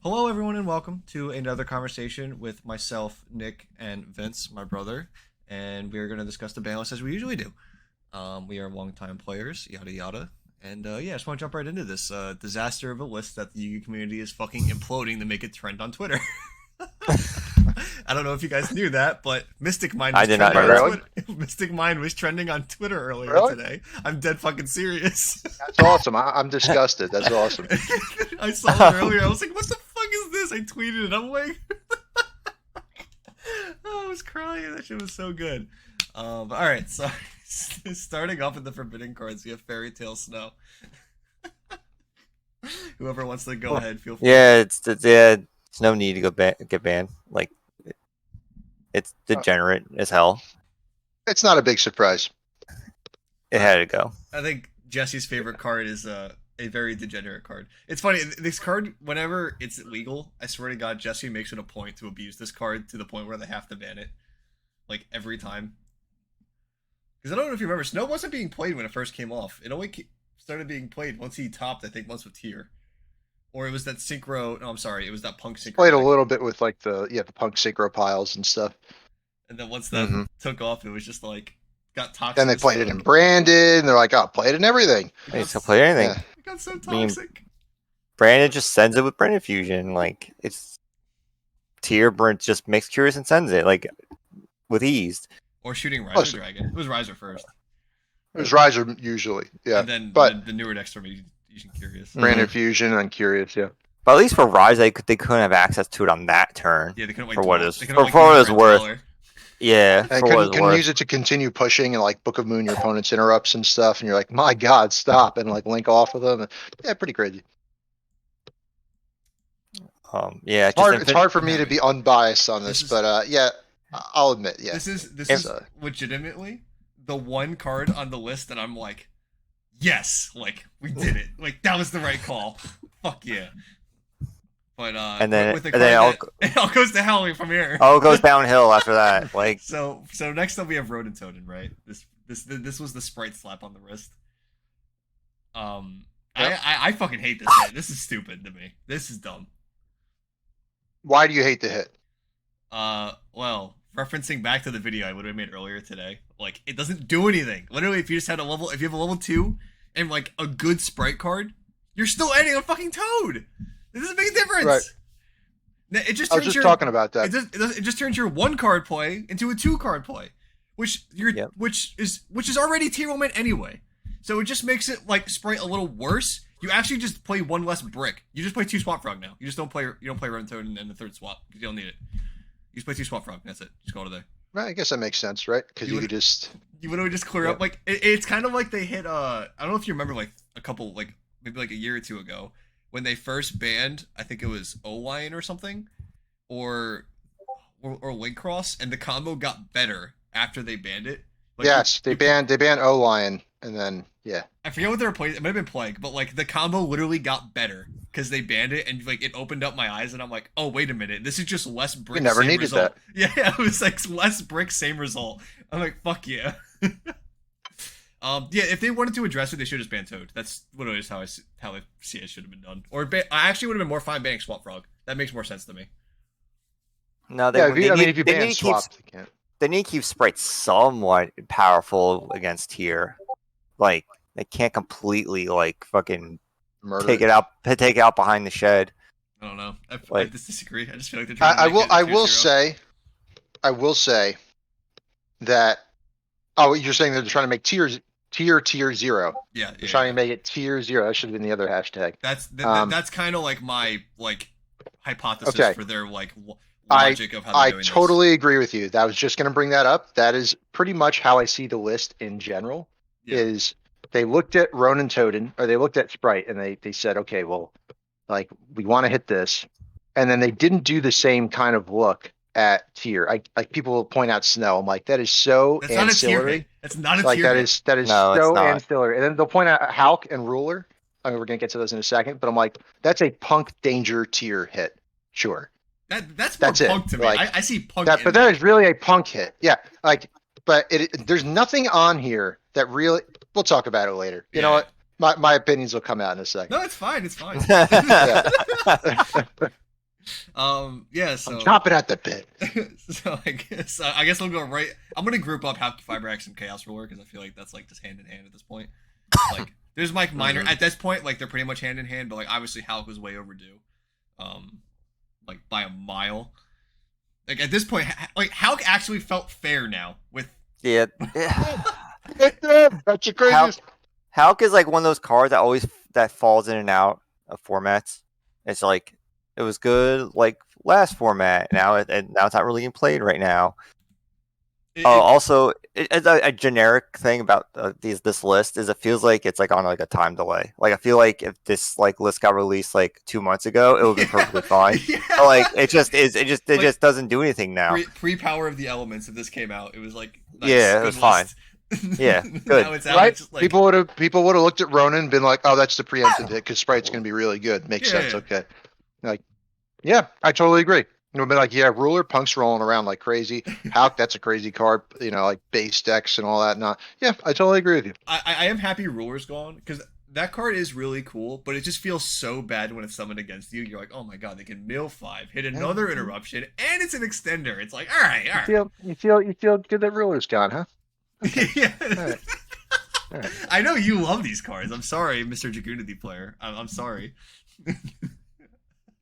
Hello, everyone, and welcome to another conversation with myself, Nick, and Vince, my brother. And we are going to discuss the ban list as we usually do. We are longtime players, yada yada. And yeah, I just want to jump right into this disaster of a list that the Yu-Gi community is fucking imploding to make it trend on Twitter. I don't know if you guys knew that, but Mystic Mind I was did not trending know on that. Twitter. Mystic Mind was trending on Twitter earlier Really? today. I'm dead fucking serious. That's awesome. I'm disgusted. That's awesome. I saw it earlier. I was like, "What the fuck is this?" I tweeted it. I'm like, oh, I was crying. That shit was so good. All right, so starting off with the forbidden cards, we have Fairy Tale Snow. Whoever wants to go ahead, feel free. Yeah, it's no need to get banned. Like, it's degenerate as hell. It's not a big surprise. It had to go. I think Jesse's favorite card is a very degenerate card. It's funny, this card, whenever it's illegal, I swear to God, Jesse makes it a point to abuse this card to the point where they have to ban it. Like, every time. Because I don't know if you remember, Snow wasn't being played when it first came off. It only started being played once he topped, I think, once with Tier. Or it was that Synchro, no, I'm sorry, it was that Punk Synchro. Played a deck. little bit with like the punk synchro piles and stuff. And then once that Mhm. took off, it was just like, got toxic. Then they as played it fuck. in Branded, and they're like, "Oh, play it in everything." Hey, so play anything. Yeah. It got so mean, toxic. Brandon just sends it with Brandon Fusion. Like, it's tier. Brent just makes Curious and sends it like with ease. Or shooting Riser Plus- Dragon. It was Riser first. It was Riser usually, yeah. And then but the newer decks started using Curious. Branded Fusion, I'm curious, yeah. But at least for Rise, they couldn't have access to it on that turn. Yeah, they couldn't wait For to what roll- is- they couldn't, for like, what use it's Red worth. Color. Yeah, And for what couldn't, it's couldn't worth. use it to continue pushing and like Book of Moon your opponent's interrupts and stuff, and you're like, "My God, stop!" and like link off of them. Yeah, pretty crazy. Yeah, It's hard for me to be unbiased on This this, is- but yeah, I'll admit, yeah. This is And- legitimately the one card on the list that I'm like, yes, like we did it. Like that was the right call. Fuck yeah. But And then- with the and then card that, it all goes to hell from here. Oh, it goes downhill after that. Like, So next up we have Rodent Totem, right? This was the sprite slap on the wrist. Yep. I fucking hate this hit. This is stupid to me. This is dumb. Why do you hate the hit? Well, referencing back to the video I would have made earlier today, like it doesn't do anything. Literally, if you just had if you have a level 2 and like a good sprite card, you're still adding a fucking toad. It doesn't make a difference. Right. It just I was turns just talking about that. it just turns your 1 card play into a 2 card play, which Yep. which is already tier 1 anyway. So it just makes it like sprite a little worse. You actually just play 1 less brick. You just play 2 Swamp Frog now. You don't play Rodent Toad and the 3rd swap because you don't need it. You just play 2 Swamp Frog. That's it. Just call it a day. Well, I guess that makes sense, right? Because You you would- could just You literally just clear Yeah. up like it's kind of like they hit I don't know if you remember like a couple like maybe like a year or two ago when they first banned, I think it was O-Lion or something or Link Cross, and the combo got better after they banned it. Like, yes, they banned O-Lion, and then yeah, I forget what they were playing. It might have been Plague, but like the combo literally got better because they banned it, and like it opened up my eyes, and I'm like, oh wait a minute, this is just less brick. never same needed result. that. Yeah, it was like less brick, same result. I'm like, fuck yeah. Yeah, if they wanted to address it, they should just ban Toad. That's literally just how I see it should have been done. Or I actually would have been more fine banning Swamp Frog. That makes more sense to me. no, yeah. If you they ban need to keep swap, they can't. they need to keep sprites somewhat powerful against tier. Like, they can't completely like fucking Murder. take it out behind the shed. I don't know. I Like- just disagree. I just feel like they're trying to I make will. it I tier will 0. say that. Oh, you're saying they're trying to make tier 0. Yeah, They're yeah. trying to make it tier 0. That should have been the other hashtag. That's kind of like my like hypothesis Okay. for their like I- logic of how they're I doing totally agree with you. That was just going to bring that up. That is pretty much how I see the list in general. Yeah. Is they looked at Ronan Toden, or they looked at Sprite, and they said, okay, well, like we want to hit this, and then they didn't do the same kind of look at tier. Like people will point out Snow. I'm like, that is so this. That's not a tier ancillary. hit. That's not a Like tier that hit. is No, it's so not. ancillary. And then they'll point out Hulk and Ruler. I mean, we're gonna get to those in a second, but I'm like, that's a punk danger tier hit. Sure. That's That's more it. punk to me. Like, I see punk. That, in but that is really a punk hit. Yeah. Like, but there's nothing on here that really. We'll talk about it later. You know Yeah. what? My opinions will come out in a second. No, it's fine. It's fine. Yeah. Yeah. I'm So chopping at the bit. I guess we'll go right. I'm gonna group up Halky Fibrax and Chaos Ruler because I feel like that's like just hand in hand at this point. Like, there's like minor Mhm. at this point, like they're pretty much hand in hand, but like obviously Halk was way overdue, like by a mile. Like at this point, like Halk actually felt fair now with. Yeah. That's the How craziest. Hulk is like one of those cards that always that falls in and out of formats. It's like it was good like last format. Now and now it's not really being played right now. It, Also, it's a generic thing about this list is it feels like it's like on like a time delay. Like I feel like if this like list got released like 2 months ago, it would have been perfectly fine. yeah. But like it just is. It Like just doesn't do anything now. pre power of the elements. If this came out, it was like nice, Yeah, it good was fine. list. Yeah, Now good. it's out. Right? It's just like People would have looked at Ronan and been like, "Oh, that's the preemptive hit because Sprite's going to be really good. Makes sense. yeah. Okay." Like, yeah, I totally agree. You know, been like, yeah, Ruler Punk's rolling around like crazy. Hulk, that's a crazy card. You know, like base decks and all that. Not, yeah, I totally agree with you. I am happy Ruler's gone because that card is really cool, but it just feels so bad when it's summoned against you. You're like, oh my god, they can mill 5, hit another interruption, and it's an extender. It's like, all right, all right. You feel good that Ruler's gone, huh? Yeah. All right. All right. I know you love these cards. I'm sorry, Mr. Dragunity player. I'm sorry.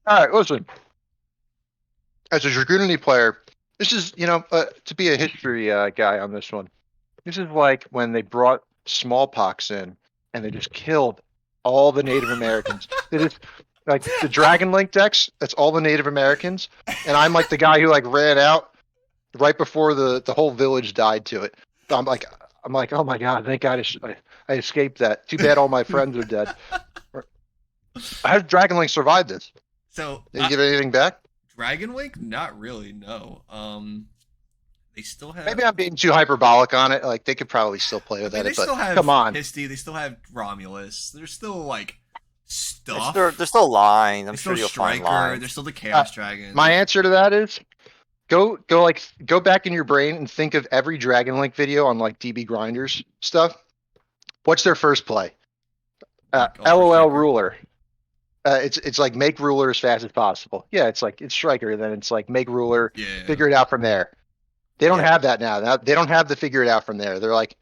All right. Listen, as a Dragoonity player, this is, you know, to be a history guy on this one. This is like when they brought smallpox in and they just killed all the Native Americans. They just like the Dragon Link decks. That's all the Native Americans, and I'm like the guy who like ran out right before the whole village died to it. I'm like, oh my god, thank God I escaped that. Too bad all my friends are dead. How did Dragon Link survive this? So Did he give anything back? Dragon Link? Not really. No. They still have. Maybe I'm being too hyperbolic on it. Like they could probably still play with I mean, that. they still But have come on, Histy. They still have Romulus. There's still like stuff. There's still lines. I'm There's sure still you'll find Striker. lines. There's still the Chaos Dragon. my answer to that is go back in your brain and think of every Dragon Link video on like DB Grinders stuff. What's their first play? Like, LOL Striker. Ruler. It's like make Ruler as fast as possible. Yeah, it's like it's Striker. Then it's like make Ruler. Yeah. Figure it out from there. They don't Yeah. have that now. They don't have the figure it out from there. They're like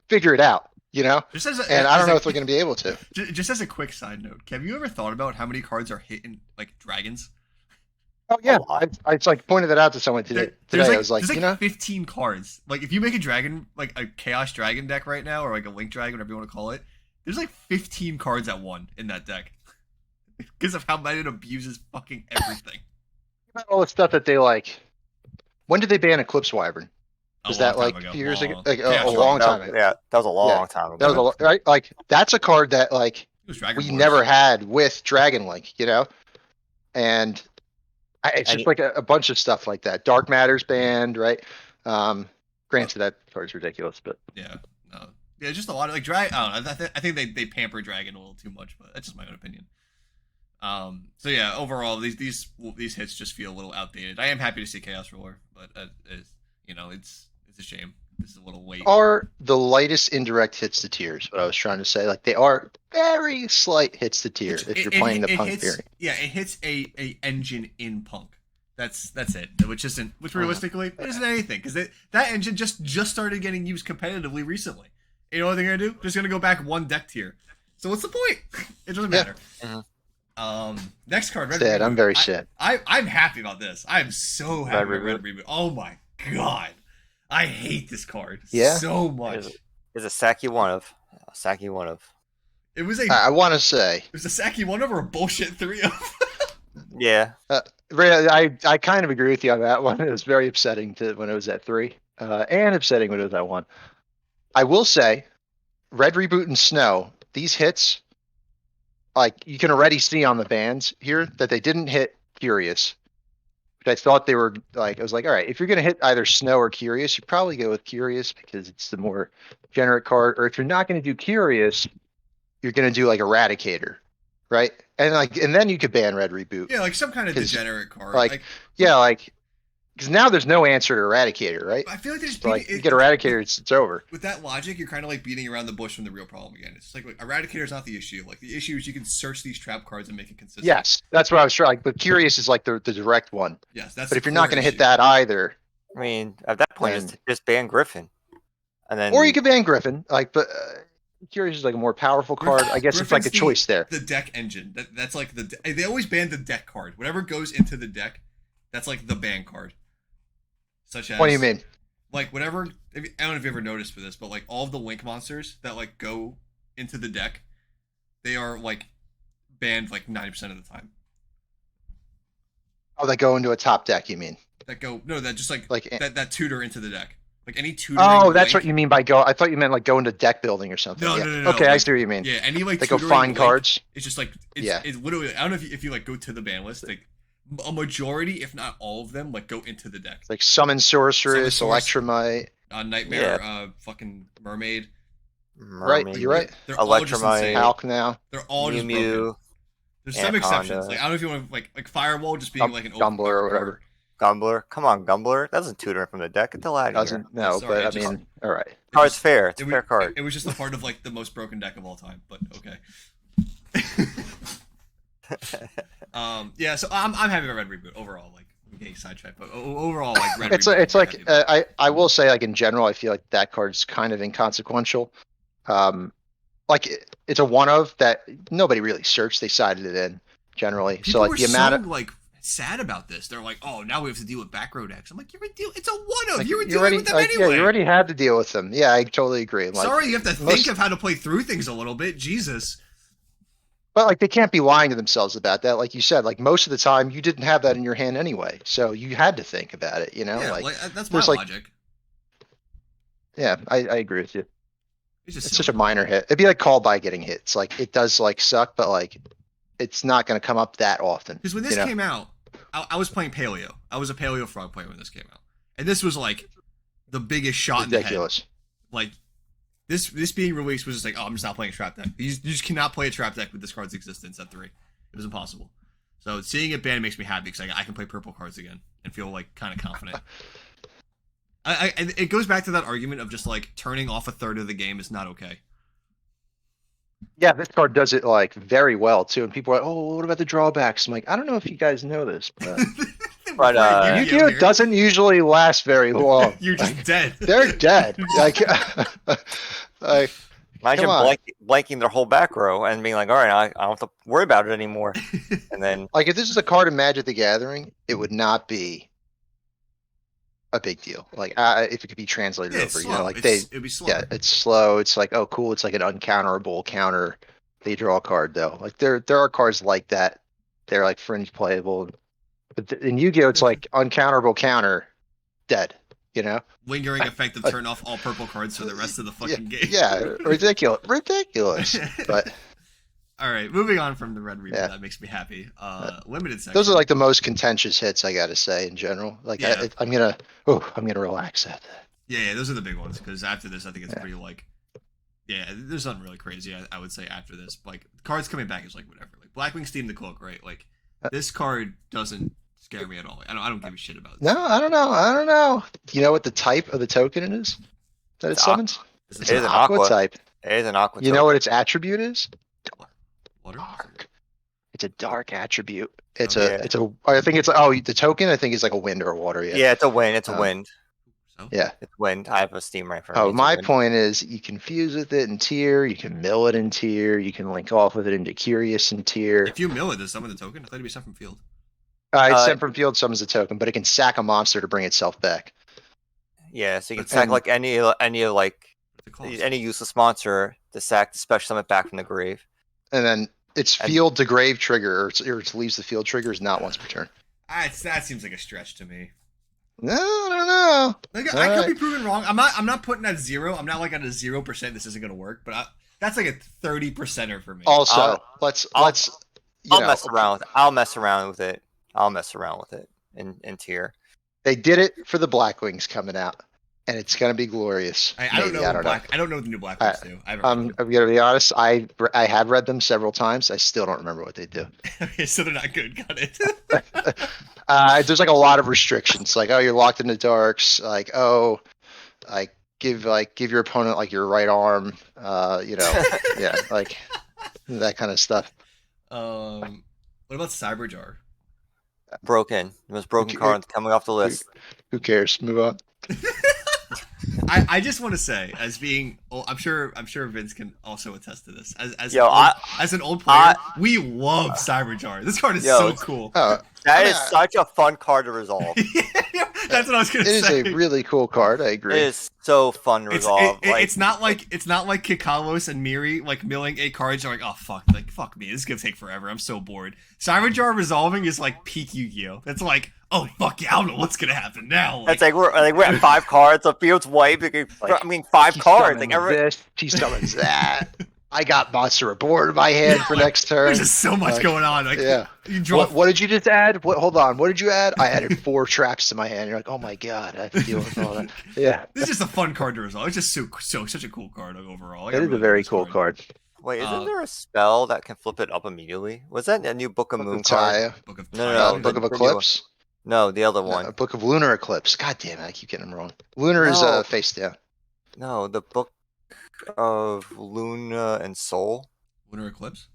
figure it out. You know. Just as a, And I don't know a- if they're going to be able to. Just as a quick side note, have you ever thought about how many cards are hitting like dragons? Oh yeah, A lot. I like pointed that out to someone today. There's I was like, there's you know, 15 cards. Like if you make a dragon, like a Chaos Dragon deck right now, or like a Link Dragon, whatever you want to call it, there's like 15 cards at one in that deck because of how many it abuses fucking everything. about all the stuff that they like. When did they ban Eclipse Wyvern? A Was long that time like ago. a few years ago? Long. Like Chaos a Dragon. long time ago. Yeah, that was a long time ago. That was a lot, right? Like that's a card that like It was Dragon we Wars. never had with Dragon Link, you know, and it's And just like a bunch of stuff like that. Dark Matters banned, right? Granted, that card's ridiculous, but Yeah, no, yeah, just a lot of like drag. I don't know. I think they pamper Dragon a little too much, but that's just my own opinion. So yeah, overall, these hits just feel a little outdated. I am happy to see Chaos Roller, but you know, it's a shame. This is a little late. are the lightest indirect hits to tiers. What I was trying to say, like they are very slight hits to tier if you're playing the Punk hits, variant. Yeah, it hits a engine in Punk. That's it. Which realistically isn't anything because that engine just started getting used competitively recently. You know what they're gonna do? Just gonna go back one deck tier. So what's the point? It doesn't matter. Mhm. Next card. Red Sad. Reboot. I'm very sad. I'm happy about this. I'm so happy Red about Red Reboot. Oh my god, I hate this card Yeah? so much. Is a Saki one of. Saki one of. It was a I want to say, it was a Saki one of or a bullshit 3 of. Yeah. I kind of agree with you on that one. It was very upsetting when it was at 3, and upsetting when it was at 1. I will say, Red Reboot and Snow, these hits, like you can already see on the bands here that they didn't hit Curious. But I thought they were like, I was like, all right, if you're gonna hit either Snow or Curious, you probably go with Curious because it's the more generic card. Or if you're not gonna do Curious, you're gonna do like Eradicator, right? And then you could ban Red Reboot. Yeah, like some kind of 'Cause, degenerate card. like, Yeah, like Because now there's no answer to Eradicator, right? I feel like they're just So, like, beating you get Eradicator, it's over. with that logic. You're kind of like beating around the bush from the real problem again. It's like Eradicator is not the issue. Like the issue is you can search these trap cards and make it consistent. Yes, that's what I was trying. Like, but Curious is like the direct one. Yes, that's. But the if you're not core going to hit issue. that either, I mean, at that point, And- just ban Griffin, and then or you could ban Griffin. Like, but Curious is like a more powerful card. I guess it's like a Griffin's choice there. The deck engine. That's like they always ban the deck card. Whatever goes into the deck, that's like the ban card. Such as. What do you mean? Like whatever. I don't know if you ever noticed for this, but like all of the link monsters that like go into the deck, they are like banned like 90% of the time. Oh, they go into a top deck. You mean? That go no, that just like Like, that tutor into the deck. Like any tutoring. oh, that's link- what you mean by go. I thought you meant like go into deck building or something. No, Yeah. no. Okay, I like, see what you mean. Yeah, any like They go tutoring find link, cards. It's just like it's, Yeah. it's literally. I don't know if you like go to the ban list. Like a majority, if not all of them, like go into the deck. Like Summon Sorceress, Summon Sorceress. Electromite. Nightmare, fucking Mermaid. Right, Mermaid, you're right. They're all just Electromite. insane. Hulk now. They're all Mew just broken. Mew, There's some Anaconda. exceptions. Like I don't know if you want to like Firewall just being like an open Gumbler or whatever. Gumbler. Come on, Gumbler. That doesn't tutor from the deck. Get the hell out of here. Doesn't no, Sorry, but I I mean, all right. Oh, it's fair. It's a It fair was, card. It was just a part of like the most broken deck of all time, but okay. Yeah, so I'm happy with Red Reboot overall. Like I'm getting sidetracked, but overall, like Red It's Reboot. it's I'm like happy with. I will say like in general, I feel like that card's kind of inconsequential. Like it's a one of that nobody really searched. They sided it in generally. People So like were the amount so of like sad about this. They're like, oh, now we have to deal with back row decks. I'm like, you're deal. It's a one of. like, You were you dealing already with them like, anyway. yeah, you already had to deal with them. Yeah, I totally agree. Like, Sorry, you have to most- think of how to play through things a little bit. Jesus. But like they can't be lying to themselves about that. Like you said, like most of the time you didn't have that in your hand anyway, so you had to think about it. You know, Yeah, like that's my there's, like, logic. yeah, I agree with you. It's just It's such a minor hit. It'd be like called by getting hit. It's like it does like suck, but like it's not going to come up that often. Because when this you know? came out, I was playing Paleo. I was a Paleo Frog player when this came out, and this was like the biggest shot in the head. Ridiculous. Like this being released was just like, oh, I'm just not playing a trap deck. You just cannot play a trap deck with this card's existence at 3. It was impossible. So seeing it banned makes me happy because I can play purple cards again and feel like kind of confident. It goes back to that argument of just like turning off a third of the game is not okay. Yeah, this card does it like very well too. And people are like, oh, what about the drawbacks? I'm like, I don't know if you guys know this, but But, Yu-Gi-Oh doesn't usually last very long. You're just dead. They're dead. Like, like Imagine come on. blanking their whole back row and being like, all right, I don't have to worry about it anymore. And then, if this is a card in Magic the Gathering, it would not be a big deal. Like if it could be translated Yeah, over, it's you know, slow. like It'd be slow. yeah, it's slow. It's like, oh, cool. It's like an uncounterable counter. They draw a card though. Like there are cards like that. They're like fringe playable. But in Yu-Gi-Oh, it's like uncounterable counter, dead. You know? Lingering effect of turn off all purple cards for the rest of the fucking game. Yeah, ridiculous. But All right, moving on from the red reboot, Yeah. that makes me happy. Limited section. those are like the most contentious hits, I gotta say, in general. Like Yeah. I'm gonna relax at that. Yeah, those are the big ones because after this, I think it's Yeah. pretty like, yeah, there's nothing really crazy. I would say after this, like cards coming back is like whatever. Like Blackwing Steam the Cloak, right? Like this card doesn't scare me at all. I don't give a shit about. No, I don't know. You know what the type of the token it is? That it It's summons? Is It's It an is an aqua aqua. type. it is an aqua. You know what its attribute is? water? Dark. It's a dark attribute. It's Oh, a yeah. it's a I think it's the token I think is like a wind or a water. Yeah, it's a wind. It's a Um, wind. So Yeah. It's wind. I have a steam right for Oh, my point is you can fuse with it in tier, you can mill it in tier, you can link off with it into curious in tier. if you mill it, does summon the token? I thought it'd be sent from field. It's Uh, sent from field summons a token, but it can sack a monster to bring itself back. Yeah, so you can And- sack like any of like What's it called? any useless monster to sack to special summon it back from the grave. And then its And- field to grave trigger, or its leaves the field trigger is not once per turn. That seems like a stretch to me. No, I don't know. Like, I could Alright. be proven wrong. I'm not putting at 0. I'm not like at a 0%. This isn't gonna work, but that's like a 30%er for me. Also, I'll- let's you I'll know, mess around with it. I'll mess around with it in tier. they did it for the Blackwings coming out, and it's gonna be glorious. I don't Maybe, know. I don't know. I don't know what the new Black Ones do. I haven't read I'm gonna be honest. I have read them several times. I still don't remember what they do. them. Okay, so they're not good. Got it. There's like a lot of restrictions. Like, oh, you're locked in the darks. Like, oh, like give your opponent like your right arm. Yeah, like that kind of stuff. What about Cyberjar? Broken. The most broken Okay, card coming off the list. Who cares? Move on. I just want to say, as being, I'm sure Vince can also attest to this. As an old player, we love Cyberjar. This card is so cool. That is such a fun card to resolve. That's what I was gonna say. It is a really cool card. I agree. It is so fun to resolve. It's not like Kikalos and Miri like milling 8 cards. You're like, oh fuck, fuck me, this is gonna take forever. I'm so bored. Cyberjar resolving is like peak Yu-Gi-Oh. It's like, oh fuck yeah, I don't know what's gonna happen now. It's like we're at 5 cards. The field's white. I mean, 5 cards. Like this, he summons that. I got Monster Aboard in my hand for next turn. There's just so much going on. Like, yeah. You draw. What did you just add? Hold on. What did you add? I added 4 traps to my hand. You're like, oh my god, I have to deal with all that. Yeah. This is just a fun card to resolve. It's just such a cool card overall. It is a very cool card. Wait, isn't there a spell that can flip it up immediately? Was that a new Book of Moon card? Book of No, Book of Eclipse. No, the other one. Book of Lunar Eclipse. God damn it, I keep getting them wrong. Lunar is face down. No, the Book of Luna and Soul. Lunar Eclipse?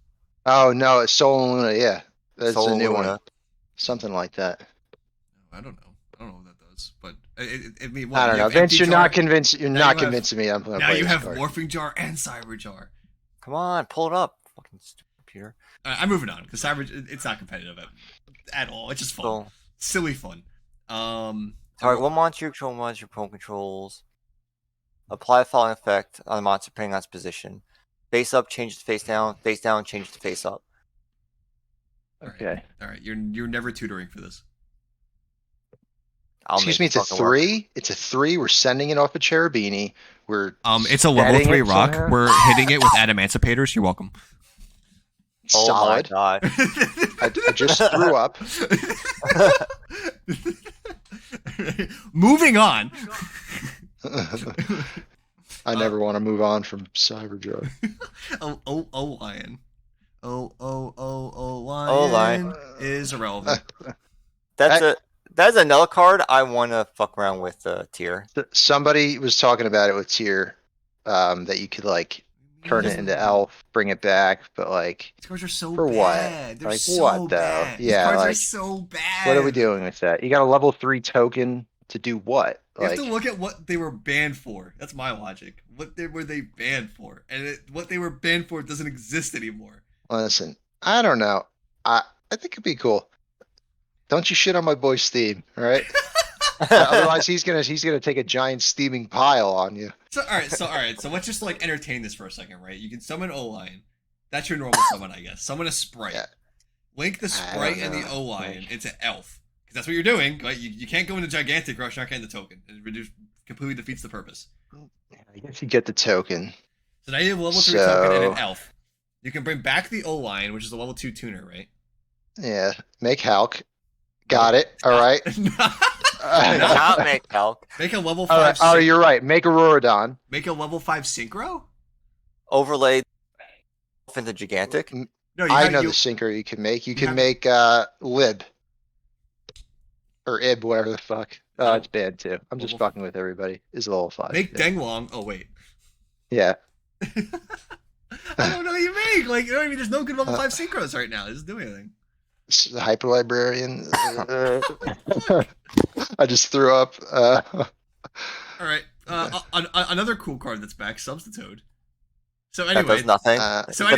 Oh no, it's Soul and Luna. Yeah, that's Soul a new Luna. one. Something like that. I don't know what that does, but I mean, I don't know. Vince, you're not convinced. You're not convincing me. I'm gonna now play you this have card. Morphing Jar and Cyber Jar. Come on, pull it up, fucking stupid computer. I'm moving on because Cyber, it's not competitive at all. It's just fun, silly fun. Target one monster you control, monster your opponent controls. Apply the following effect on the monster depending on its position. Face up, change it to face down, change it to face up. Okay. All right. You're never tutoring for this. Excuse me, it's a 3. It's a 3. We're sending it off a Cherubini. It's a level 3 rock. Somehow. We're hitting it with Adamanticators. You're welcome. Solid. Oh my god. I just threw up. Moving on. I never want to move on from Cyberjar. Lion. Lion is irrelevant. That's another card I want to fuck around with tier. Somebody was talking about it with tier, that you could like turn it into elf, bring it back, but like these cards are so for bad. what? They're like so what though? bad. Yeah, these cards like are so bad. what are we doing with that? You got a level 3 token to do what? You have to look at what they were banned for. That's my logic. What were they banned for? And what they were banned for doesn't exist anymore. Listen, I don't know. I think it'd be cool. Don't you shit on my boy Steam, all right? Otherwise, he's gonna take a giant steaming pile on you. So all right. So let's just like entertain this for a second, right? You can summon O-Lion. That's your normal summon, I guess. Summon a Sprite. Yeah. Link the Sprite and the O-Lion into Elf. Because that's what you're doing. Right? You can't go into Gigantic Rush, not getting the token. It completely defeats the purpose. I guess you get the token. So now you have a level 3 token and an Elf. You can bring back the O-Lion, which is a level 2 tuner, right? Yeah. Make Hulk. Got it. All right. Not make Hulk. Make a level 5. Oh, you're right. Make Auroradon. Make a level 5 Synchro? Overlay into Gigantic. No, I know the synchro you can make. You can make Lib. Or Ib, whatever the fuck. Oh, it's bad too. I'm just fucking with everybody. It's level 5. Make Denglong. Oh, wait. Yeah. I don't know what you make. Like, I mean, there's no good level 5 synchros right now. It doesn't do anything. The Hyper Librarian. I just threw up. All right. Another cool card that's back, Substitute. So anyway, that does nothing.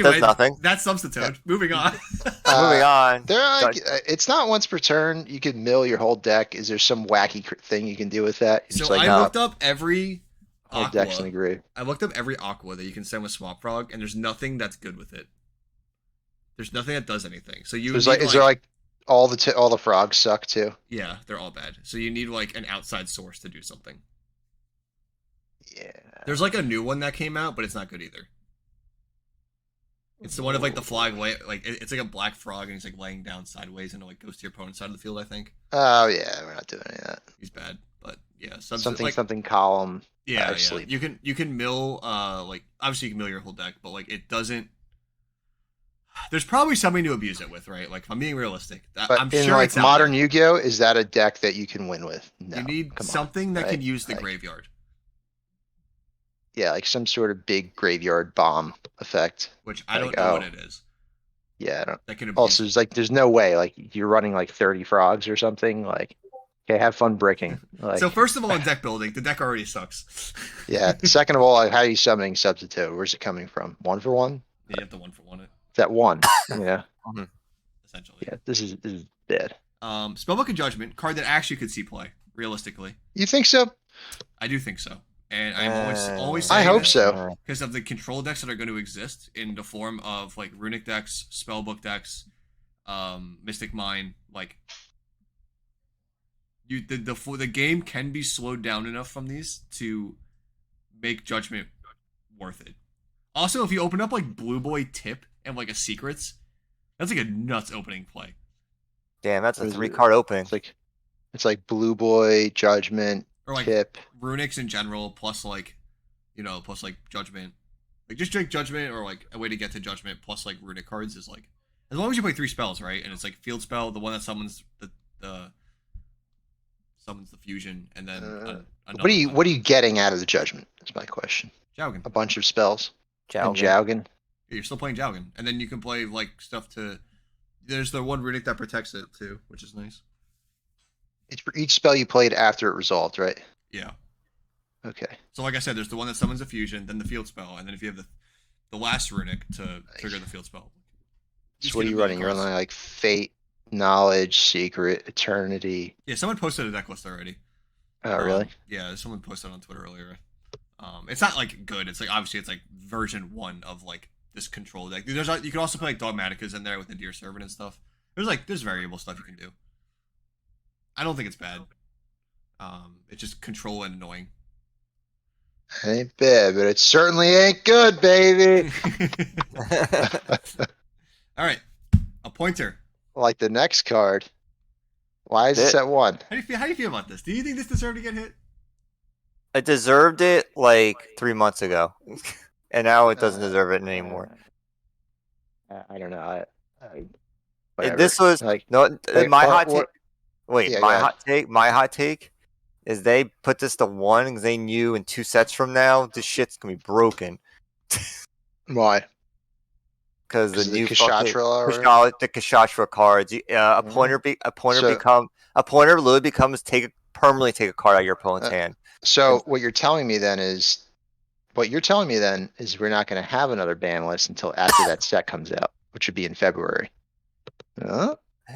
Does nothing. That's Substitute. Moving on. Moving on. They're like, it's not once per turn. You can mill your whole deck. Is there some wacky thing you can do with that? So I looked up every Aqua. Deck's in the grave. I looked up every Aqua that you can send with Swamp Frog, and there's nothing that's good with it. There's nothing that does anything. So you is there like all the frogs suck too? Yeah, they're all bad. So you need like an outside source to do something. Yeah. There's like a new one that came out, but it's not good either. It's the one of like the flag it's like a black frog and he's like laying down sideways and it like goes to your opponent's side of the field, I think. Oh yeah, we're not doing any of that. He's bad, but yeah, something column. Yeah, yeah. Sleep. You can mill like obviously you can mill your whole deck, but like it doesn't. There's probably something to abuse it with, right? Like if I'm being realistic, But I'm in sure like it's out modern there. Yu-Gi-Oh, is that a deck that you can win with? No, You need come on, something that right? can use the Like, graveyard, yeah, like some sort of big graveyard bomb effect. which I Like, don't know what it is. yeah, I don't. That can abuse Also, it. there's like, there's no way, like, you're running like 30 frogs or something. Like, okay, have fun bricking. So Like, first of all, in deck building, the deck already sucks. yeah. Second of all, like, how are you summoning substitute? Where's it coming from? One for one? You have to 1-for-1 it, Is that one? Yeah, essentially. yeah. This is dead. Spellbook of Judgment, card that actually could see play, realistically. You think so? I do think so. And I'm always I saying hope this so. because of the control decks that are going to exist in the form of like runic decks, spellbook decks, Mystic Mine. Like the game can be slowed down enough from these to make Judgment worth it. Also, if you open up like Blue Boy Tip and like a Secrets, that's like a nuts opening play. Damn, that's What a is it? 3-card opening. It's like Blue Boy, Judgment, Or like Tip. Runics in general, plus like, plus like Judgment. Like just drink Judgment or like a way to get to Judgment plus like Runic cards is like, as long as you play 3 spells, right? And it's like Field Spell, the one that summons the summons the fusion, and then another one. What are you getting out of the Judgment? That's my question. Jowgen. A bunch of spells. And Jowgen. Jowgen. Yeah, you're still playing Jowgen, and then you can play like stuff to. There's the one Runic that protects it too, which is nice. It's for each spell you played after it resolved, right? Yeah. Okay. So like I said, there's the one that summons a fusion, then the field spell, and then if you have the last Runic to trigger the field spell. So what are you running? You're running like Fate, Knowledge, Secret, Eternity. Yeah, someone posted a deck list already. Oh, really? Yeah, someone posted on Twitter earlier. It's not like good. It's like obviously it's like version 1 of like this control deck. You can also play like Dogmaticas in there with the Deer Servant and stuff. There's variable stuff you can do. I don't think it's bad. It's just control and annoying. It ain't bad, but it certainly ain't good, baby. All right, a pointer. Like the next card. Why is this at 1? How do you feel about this? Do you think this deserved to get hit? It deserved it like 3 months ago, and now it doesn't deserve it anymore. I don't know. This was like no my hot take. Wait, Yeah, my hot take is they put this to 1 because they knew in 2 sets from now this shit's gonna be broken. Why? Because the new Kashatra the Kashatra cards, a pointer literally becomes permanently take a card out of your opponent's hand. So what you're telling me then is we're not going to have another ban list until after that set comes out, which would be in February.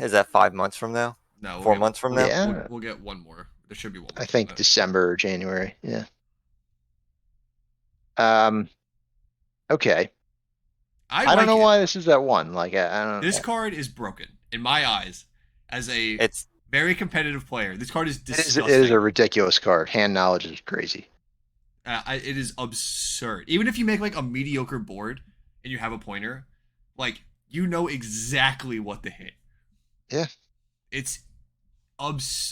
Is that 5 months from now? No, 4 months from now? Yeah. We'll get one more. There should be one more. I think December or January. Yeah. Okay. I don't know why this is at 1. Like, I don't know. This card is broken in my eyes as a very competitive player. This card is disgusting. It is a ridiculous card. Hand knowledge is crazy. It is absurd. Even if you make like a mediocre board and you have a pointer, like you know exactly what to hit. Yeah. It's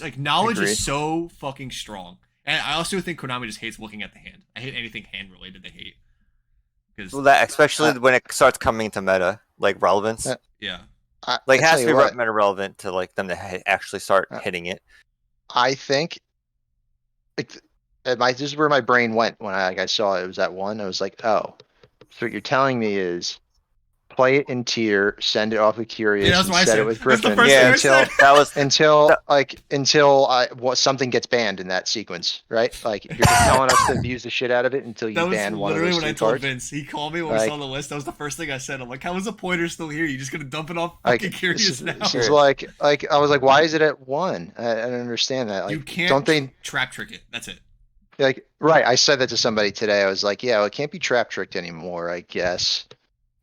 like knowledge Agreed. is so fucking strong. And I also think Konami just hates looking at the hand. I hate anything hand related they hate. Well, that especially when it starts coming into meta, like relevance. Yeah. Like it has to be meta relevant to like them to actually start hitting it. I think this is where my brain went when I saw it was at 1. I was like, oh, so what you're telling me is play it in tier, send it off with Curious, and set it with Griffin. Until something gets banned in that sequence, right? Like you're just telling us to abuse the shit out of it until you ban one of those 3 cards. That was literally when I told Vince. He called me when we saw the list. That was the first thing I said. I'm like, how is a pointer still here? You just gonna dump it off fucking Curious now? This is like I was like, why is it at 1? I don't understand that. Like, you can't trap trick it. That's it. Like, right. I said that to somebody today. I was like, yeah, well, it can't be trap tricked anymore, I guess.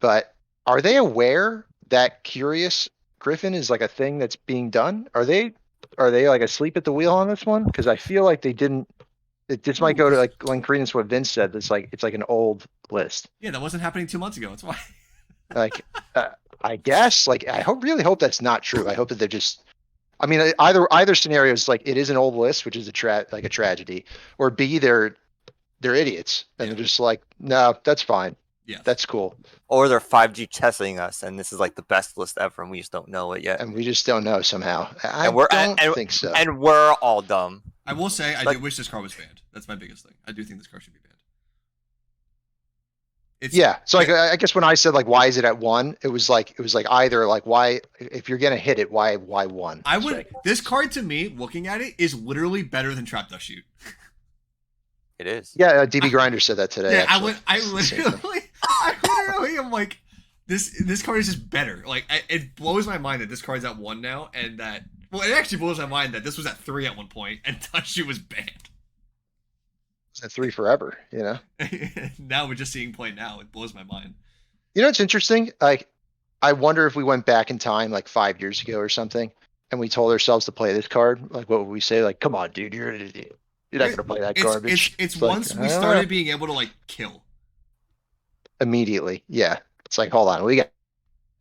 But are they aware that Curious Griffin is like a thing that's being done? Are they like asleep at the wheel on this one? Because I feel like they didn't. This might go to like lend credence what Vince said. It's like an old list. Yeah, that wasn't happening 2 months ago. That's why. Like, I guess. Like, I really hope that's not true. I hope that they're just. I mean, either scenario is like it is an old list, which is a tragedy, or B, they're idiots and they're just like, no, that's fine. Yes. That's cool. Or they're 5G testing us, and this is like the best list ever, and we just don't know it yet. And we just don't know somehow. I And we're don't and, think so. and we're all dumb. I will say, I Like- do wish this card was banned. That's my biggest thing. I do think this card should be banned. It's, Yeah. So like, I guess when I said like, why is it at 1? It was like either like, why, if you're gonna hit it, why 1? I would. This card to me, looking at it, is literally better than Trap Dust Shoot. It is. Yeah, DB Grinder said that today. Yeah, actually. I Same literally, I literally am like, this card is just better. Like, it blows my mind that this card's at 1 now, and that, well, it actually blows my mind that this was at 3 at one point, and Dust Shoot was banned. It's at 3 forever. You know. Now we're just seeing play now. It blows my mind. You know, it's interesting. Like, I wonder if we went back in time, like 5 years ago or something, and we told ourselves to play this card. Like, what would we say? Like, come on, dude, you're an idiot. You're not gonna play that garbage. It's like, once we started being able to like kill. Immediately. Yeah. It's like, hold on, we got.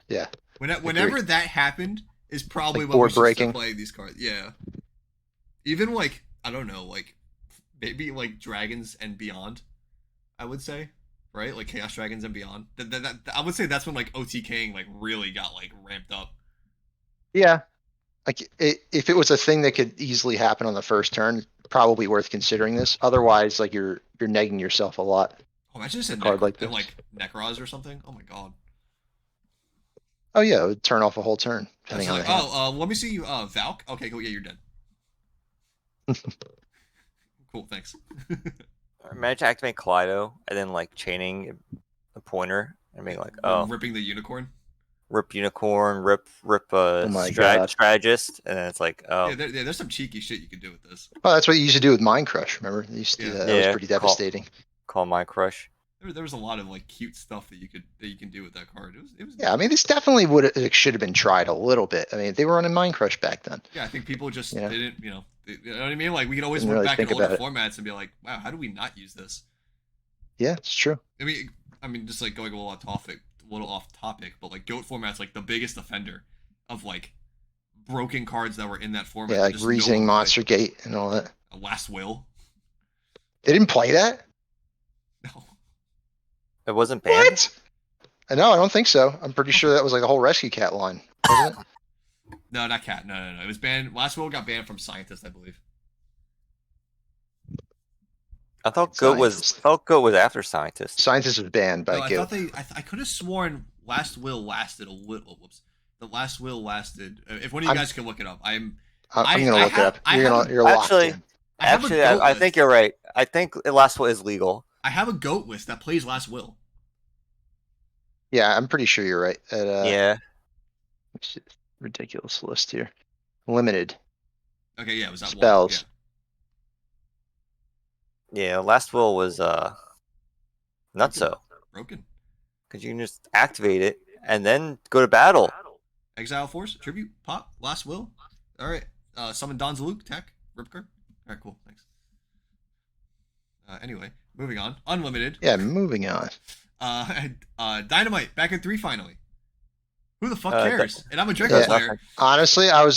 Yeah. Whenever that happened is probably Like when we board should start breaking. playing these cards. Yeah. Even like, I don't know, like maybe like Dragons and Beyond, I would say. Right? Like Chaos Dragons and Beyond. I would say that's when like OTKing like really got like ramped up. Yeah. Like, if it was a thing that could easily happen on the first turn, probably worth considering this. Otherwise, like you're negging yourself a lot. Oh, imagine just a Card like this. like Necroz or something. Oh my god. Oh yeah, it would turn off a whole turn. That's Depending on like, the hand. let me see you, Valk. Okay, cool. Yeah, you're dead. Cool, thanks. Imagine activating Kaleido and then like chaining a pointer and being like, oh, Ripping the unicorn. rip unicorn, rip my God. strategist, and then it's like, oh, Yeah, there's some cheeky shit you can do with this. Oh, that's what you used to do with Mind Crush. Remember? You used to do Yeah. that. That was Yeah, pretty call- devastating. call my crush. There was a lot of like cute stuff that you can do with that card. It was Yeah, I mean, this definitely should have been tried a little bit. I mean, they were running Mind Crush back then. Yeah, I think people just Yeah. didn't, you know what I mean? Like we could always Didn't look really back at think older about it. formats and be like, wow, how do we not use this? Yeah, it's true. I mean, just like going a little off topic, but like GOAT format's like the biggest offender of like broken cards that were in that format. Yeah, that like just no Reasoning one played. Monster Gate and all that. Last Will. They didn't play that? No. It wasn't banned. What? No, I don't think so. I'm pretty sure that was like the whole Rescue Cat line, wasn't it? No, not Cat. No. It was banned. Last Will got banned from Scientist, I believe. I thought Goat was after Scientist. Scientist was banned by No, I Gil. thought I could have sworn Last Will lasted a little. Whoops. The Last Will lasted. If one of you I'm- guys can look it up, I'm I gonna look it have- up. I You're have- locked Actually- in. I have a Actually, GOAT I list. think you're right. I think the last one is legal. I have a GOAT list that plays Last Will. Yeah, I'm pretty sure you're right. Yeah. It's a ridiculous list here. Limited. Okay, yeah, it was that Spells. Yeah, last will was not so. Broken. Because you can just activate it and then go to battle. Exile Force, Tribute, Pop, Last Will. All right. Summon Don Zaluk, Tech, Ripker. All right, cool. Thanks. Anyway, moving on. Unlimited. Yeah, moving on. Dynamite back in 3 finally. Who the fuck Uh, cares? And I'm a Draco Yeah. player. Honestly, I'm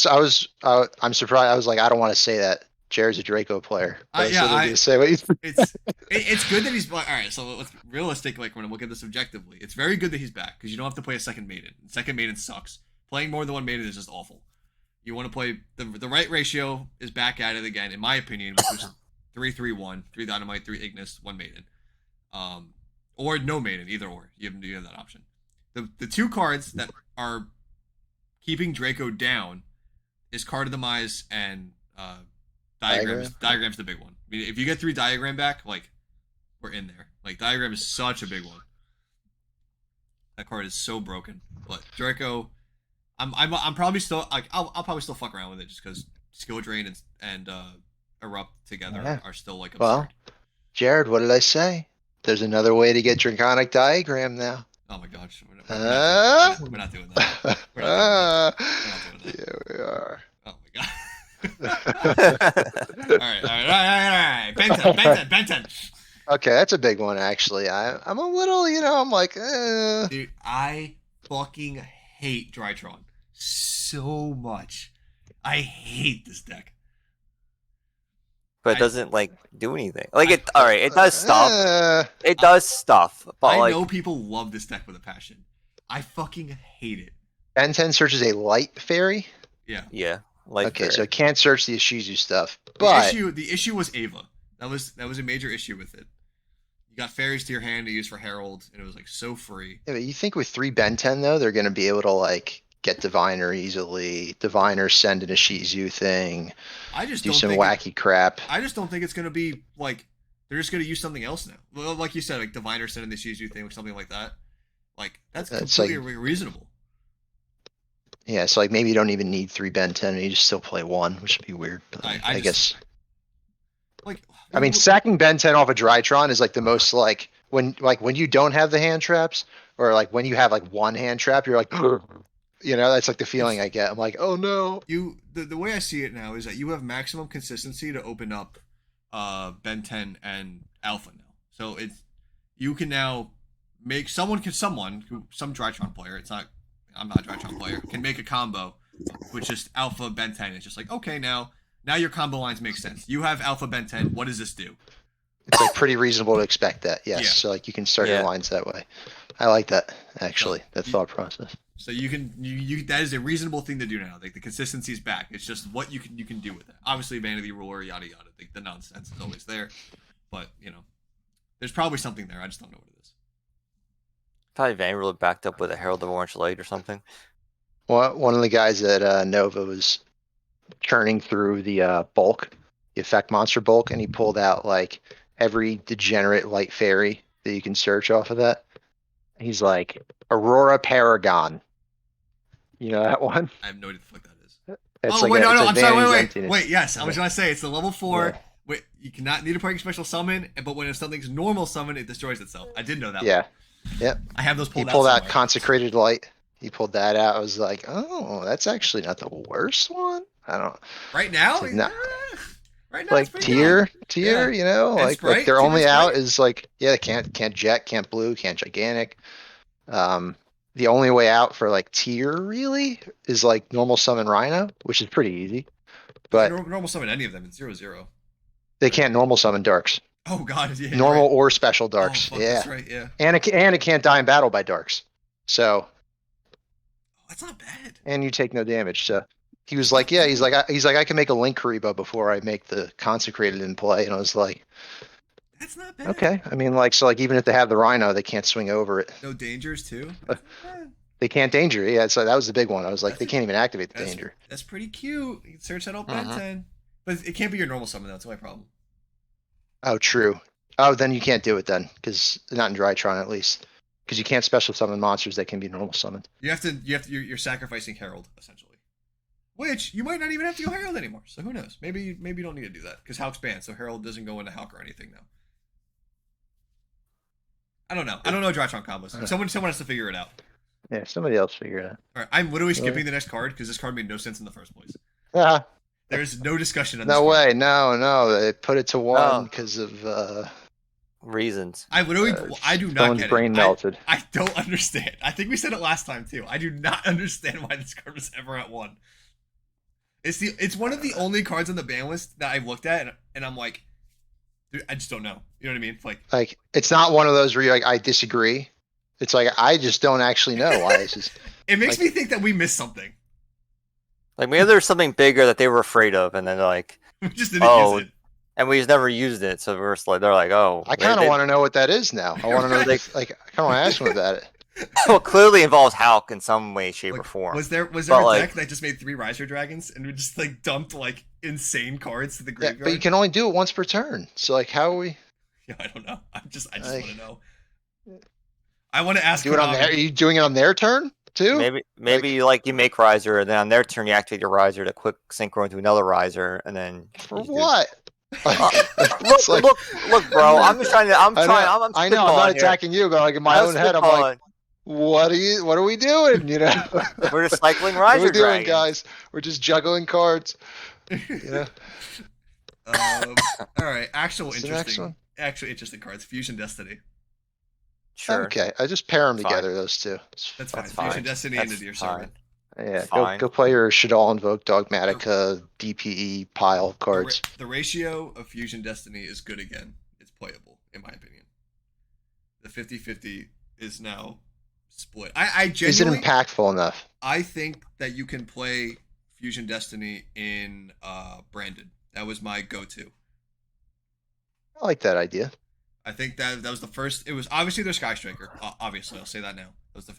surprised. I was like, I don't want to say that. Jared's a Draco player. But yeah, I'm I- gonna say what you It's good that he's all right. So let's realistic. Like when I look at this objectively, it's very good that he's back because you don't have to play a second maiden. Second maiden sucks. Playing more than one maiden is just awful. You want to play the right ratio is back at it again, in my opinion, which was 3-3-1, 3 Dynamite, 3 Ignis, 1 maiden, or no maiden, either or. You have that option. The 2 cards that are keeping Draco down is Card of Demise and Diagram. Diagram's the big one. I mean, if you get 3 Diagram back, like we're in there. Like Diagram is such a big one. That card is so broken. But Draco, I'm probably still like I'll probably still fuck around with it just because Skill Drain and Erupt together Yeah. are still like absurd. Well, Jared, what did I say? There's another way to get Draconic Diagram now. Oh my gosh, we're not doing that. We're not doing Uh, that. yeah, we are. Oh my god. all right. Ben 10. Okay, that's a big one actually. I'm a little, I'm like, Dude, I fucking hate Drytron so much. I hate this deck. but it doesn't like do anything. Like it. All right, it does stuff. It does stuff, but I like know people love this deck with a passion. I fucking hate it. Ben 10 searches a light fairy. Yeah. yeah, like Okay, so it can't search the Ishizu stuff. The But issue was Ava. That was a major issue with it. You got fairies to your hand to use for Herald, and it was like so free. yeah, but you think with 3 Ben 10 though, they're gonna be able to like get Diviner easily. Diviner send an Ishizu thing. I just Do don't some think wacky crap. I just don't think it's gonna be like they're just gonna use something else now. Well, like you said, like Diviner sending this Shizu thing or something like that. Like that's completely reasonable. Yeah, so like maybe you don't even need 3 Ben 10 and you just still play 1, which would be weird. But I guess. Like, I mean, sacking Ben 10 off a Drytron is like the most like when you don't have the hand traps, or like when you have like 1 hand trap, you're like, that's like the feeling I get. I'm like, oh no. The way I see it now is that you have maximum consistency to open up Ben 10 and Alpha now. So you can now make some Drytron player, I'm not a Drytron player, can make a combo with just Alpha Ben 10. It's just like, okay, now your combo lines make sense. You have Alpha Ben 10, what does this do? It's like pretty reasonable to expect that. Yes. Yeah. So like you can start your lines that way. I like that actually, that you- thought process. So you that is a reasonable thing to do now. Like the consistency's back. It's just what you can do with it. Obviously, Vanity Ruler, yada yada. The nonsense is always there, but there's probably something there. I just don't know what it is. probably Vanderbilt backed up with a Herald of Orange Light or something. Well, one of the guys at Nova was churning through the bulk, the effect monster bulk, and he pulled out like every degenerate light fairy that you can search off of that. He's like Aurora Paragon. You know that one? I have no idea what the fuck that is. It's Wait, no, I'm sorry. Wait. emptiness. Yes, I was gonna say it's the level 4. Yeah. Wait, you cannot need a parking special summon, but when something's normal summon, it destroys itself. I did know that. Yeah. One. Yep. I have those He pulled out. pulled out somewhere. Consecrated Light. He pulled that out. I was like, oh, that's actually not the worst one. I don't Right now. Like, no. Right now, like it's pretty good. tier, Yeah. And like Sprite, their Tier only and out Sprite. is like, yeah, they can't jet, can't blue, can't gigantic. The only way out for like tier really is like normal summon Rhino, which is pretty easy, but Normal summon any of them in 0-0. they can't normal summon darks, Oh god, yeah. normal right. or special darks. Oh, fuck, Yeah, that's right. Yeah. and it can't die in battle by darks. So, That's not bad. and you take no damage. So he was like, yeah, he's like, I can make a Link Kariba before I make the Consecrated in play. And I was like, That's not bad. okay. I mean, like, so like, even if they have the Rhino, they can't swing over it. No dangers too. That's not bad. They can't danger. Yeah. So that was the big one. I was like, they can't even activate the That's- danger. That's pretty cute. You can search that out Mhm. Ben 10. But it can't be your normal summon, though. That's my problem. Oh, true. Oh, then you can't do it then. Cause not in Drytron at least. Cause you can't special summon monsters that can be normal summoned. You're sacrificing Herald, essentially. Which, you might not even have to go Herald anymore. So who knows? Maybe you don't need to do that. Because Hulk's banned, so Herald doesn't go into Hulk or anything now. I don't know. I don't know Drytron combos. Someone has to figure it out. Yeah. Somebody else figure it out. Alright, I'm literally skipping the next card because this card made no sense in the first place. Ah, There's no discussion on this no card. way. No. They put it to 1 Oh. because of, Reasons. I literally, I do not someone's get brain it. melted. I don't understand. I think we said it last time too. I do not understand why this card was ever at 1. It's one of the only cards on the ban list that I've looked at, and I'm like, dude, I just don't know. You know what I mean? Like, it's not one of those where you're like, I disagree. It's like, I just don't actually know why this is. It makes Like- me think that we missed something. Like maybe there's something bigger that they were afraid of, and then they're like, We just didn't Oh, use it. and we just never used it. So we're just like, they're like, oh, I kind of want to know what that is now. I want to know, Right. like, I kind of want to ask him about it. Well, it clearly involves Hulk in some way, shape, or Like, form. was there But, a like- deck that just made 3 Riser Dragons and we just like dumped like insane cards to the Yeah, graveyard? but you can only do it once per turn. So like, how are we Yeah, I don't know. I just Like- want to know. I want to ask do it on Konami. their? Are you doing it on their turn too? Maybe like you make Riser, and then on their turn you activate your Riser to quick synchro into another Riser, and then For you do- what? Look, like- look, bro. I'm just trying to. I'm I know, trying. I'm I know. I'm spitballing not here. attacking you, but like in my I'm own head, I'm like, spitballing. what are we doing? You know, We're just cycling what are Riser we doing, Dragons. guys? We're just juggling cards. You know, All right, actual What's the next one? interesting cards. Fusion Destiny. Sure. okay. I just pair them Fine. together. Those two. That's fine. That's fine. Fusion Destiny That's into your fine. servant. Yeah, Fine. go play your Shaddoll Invoke Dogmatica DPE pile of cards. The ratio of Fusion Destiny is good again. It's playable, in my opinion. The 50-50 is now split. I Is it genuinely impactful enough? I think that you can play Fusion Destiny in branded. That was my go-to. I like that idea. I think that was the first. It was obviously their Sky Striker. Obviously, I'll say that now.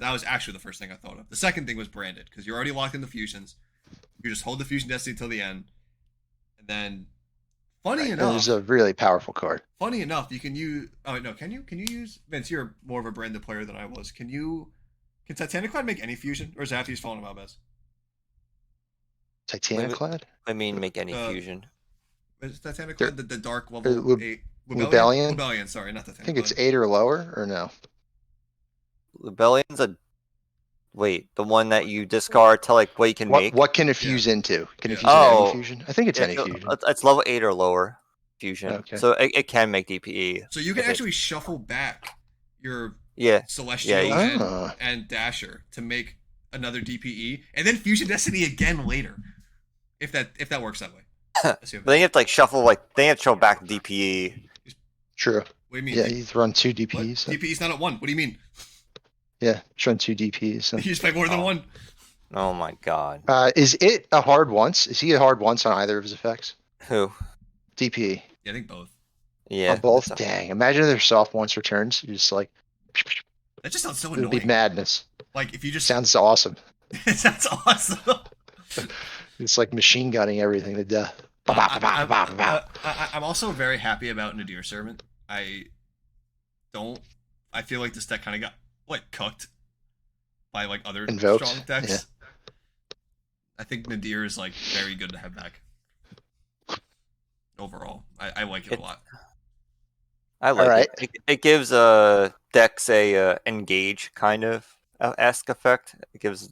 That was actually the first thing I thought of. The second thing was branded because you're already locked in the fusions. You just hold the Fusion Destiny till the end, and then, funny Right. enough, It was a really powerful card. funny enough, you can use. Oh no, can you? Can you use? Vince, you're more of a branded player than I was. Can you? Can Titaniclad make any fusion, or is that have to use Fallen Malbez? Titaniclad? I mean, make any Uh, fusion. Is Titaniclad There- the dark level Lib- 8 Libellion? Libellion, sorry, not Titaniclad. I think it's 8 or lower, or no? Libellion's a wait, the one that you discard to like what you can make. What can it fuse into? Can it Yeah. fuse into any Oh, fusion? I think it's any fusion. It's level 8 or lower fusion, Okay. so it can make DPE. So you can if it- actually shuffle back your Yeah, Celestial you and Dasher to make another DPE, and then Fusion Destiny again later, if that works that way. but then you have to like shuffle they have to show back DPE. True. What do you mean? Yeah, you run 2 What? DPs. DPE's not at 1. What do you mean? Yeah, just run 2 DPs. So. You just play more than Oh. 1. Oh my god. Is it a hard once? Is he a hard once on either of his effects? Who? DPE. Yeah, I think both. Yeah. On both? that's a- Dang. Imagine if they're soft once returns. You're just like, That just sounds so it would be annoying. madness. Like if you just Sounds awesome. it sounds awesome. It's like machine gunning everything to death. Ba, ba, ba, ba, ba, ba. I'm also very happy about Nadir Servant. I feel like this deck kind of got cucked by like other Invoked, strong decks. yeah. I think Nadir is like very good to have back. Overall, I like it a lot. I like Alright. it. It gives decks a engage kind of esque effect. It gives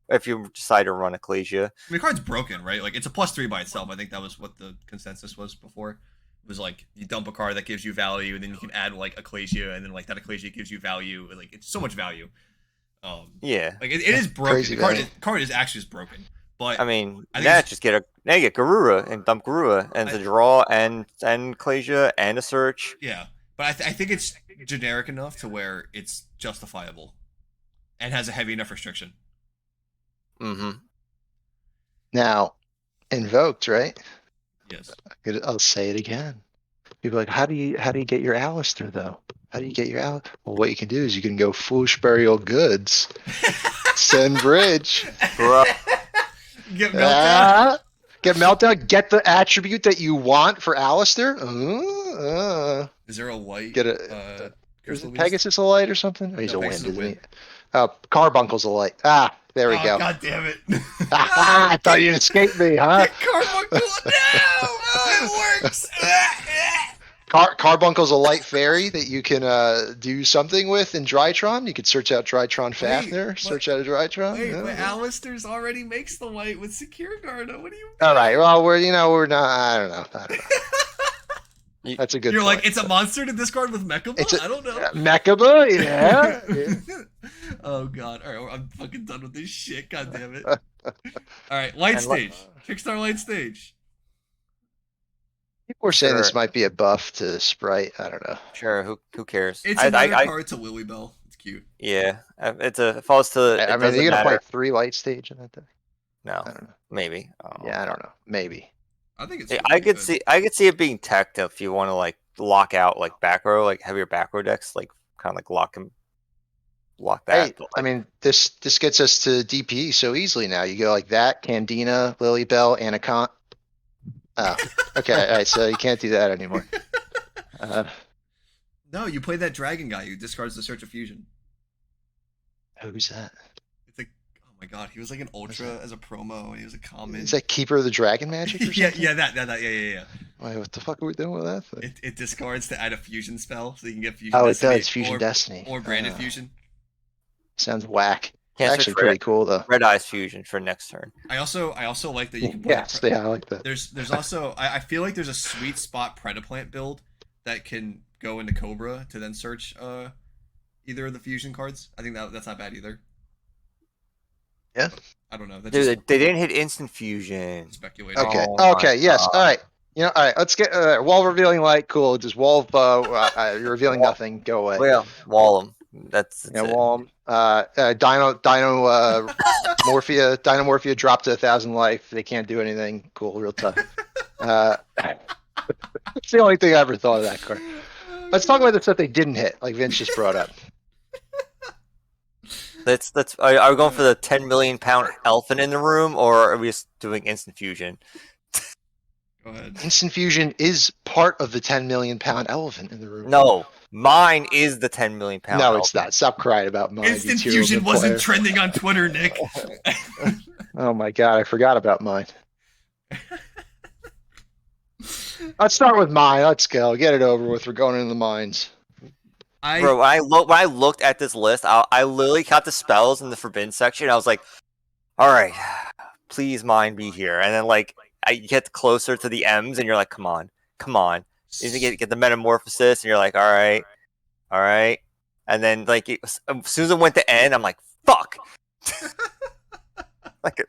if you decide to run Ecclesia. I mean, the card's broken, right? Like it's a +3 by itself. I think that was what the consensus was before. It was like you dump a card that gives you value, and then you can add like Ecclesia, and then like that Ecclesia gives you value. Like it's so much value. Yeah. Like it is broken. Crazy The value. card is actually just broken. But I mean, I think now it's- just get Garura and dump Garura and it's a draw and Ecclesia and a search. yeah, but I think it's generic enough to where it's justifiable, and has a heavy enough restriction. Mm-hmm. Now, invoked, right? Yes. I'll say it again. People are like, how do you get your Alistair though? How do you get your Alistair? Well, what you can do is you can go foolish burial goods, send bridge, Bro. Get meltdown. get meltdown, get the attribute that you want for Alistair. Is there a white? Get a is Crystal it Beast? Pegasus a light or something? Oh, he's No, a wind, Pegasus is a isn't he? wind. Carbuncle's a light. There we Oh, go. God damn it! I thought you'd escape me, huh? Get Carbuncle! No! Oh, it works! Carbuncle's a light fairy that you can do something with in Drytron. You could search out Drytron Fafnir, but- search out a Drytron. Wait, Yeah, but yeah. Alistair's already makes the white with Secure Garda. What do you? All right. Well, we're not. I don't know. That's a good. You're like, point. it's a monster to discard with Mechaba? It's a- I don't know. Mechaba, yeah. Yeah. Oh god. Alright, I'm fucking done with this shit. God damn it. Alright, light And stage. Kickstarter light stage. People were saying this Sure. might be a buff to Sprite. I don't know. Sure, who cares? It's I, another I, card to Lily Bell. It's cute. yeah, it falls to. It I mean, doesn't are you gonna matter. play 3 light stage in that deck? No, I don't know. maybe. Yeah, I don't know. Maybe. I think it's Yeah, pretty good. I could see it being teched if you want to like lock out like back row, like have your back row decks like kind of like lock that. Hey, but, I like, mean, this gets us to DPE so easily now. You go like that, Candina, Lily Bell, Anacont. Oh, okay. All right, so you can't do that anymore. No, you play that dragon guy who discards the Search of Fusion. Who's that? It's like, oh my god, he was like an ultra as a promo, and he was a common. Is that Keeper of the Dragon Magic or yeah, something? yeah, yeah. Wait, what the fuck are we doing with that thing? It discards to add a fusion spell, so you can get Fusion Oh, it Destiny. does. Fusion Destiny. Or branded Fusion. Sounds whack. can't Actually, search for pretty cool though. Red Eyes Fusion for next turn. I also like that you can play. Yes, yeah, I like that. There's also I feel like there's a sweet spot Predaplant build that can go into Cobra to then search either of the fusion cards. I think that's not bad either. Yeah. I don't know. That's just Dude, they didn't hit instant fusion. speculating. Okay. Oh Okay. my Yes. God. All right. All right. Let's get wall revealing light. Cool. Just wall. You're revealing nothing. Go away. Well, wall them. That's Yeah. it. Wall. Dinomorphia dropped to 1,000 life. They can't do anything. Cool. Real tough. It's the only thing I ever thought of that card. Let's talk about the stuff they didn't hit, like Vince just brought up. Are we going for the 10 million pound elephant in the room, or are we just doing instant fusion? Go ahead. Instant fusion is part of the 10 million pound elephant in the room. No, mine is the 10 million pound. No, elephant. it's not. Stop crying about mine. Instant fusion wasn't trending on Twitter, Nick. Oh my god, I forgot about mine. Let's start with mine. Let's go. Get it over with. We're going into the mines. Bro, when I looked at this list, I literally got the spells in the forbidden section. I was like, all right, please mine be here. And then like I get closer to the M's, and you're like, come on. You get the metamorphosis, and you're like, all right. And then like as soon as it went to N, I'm like, fuck.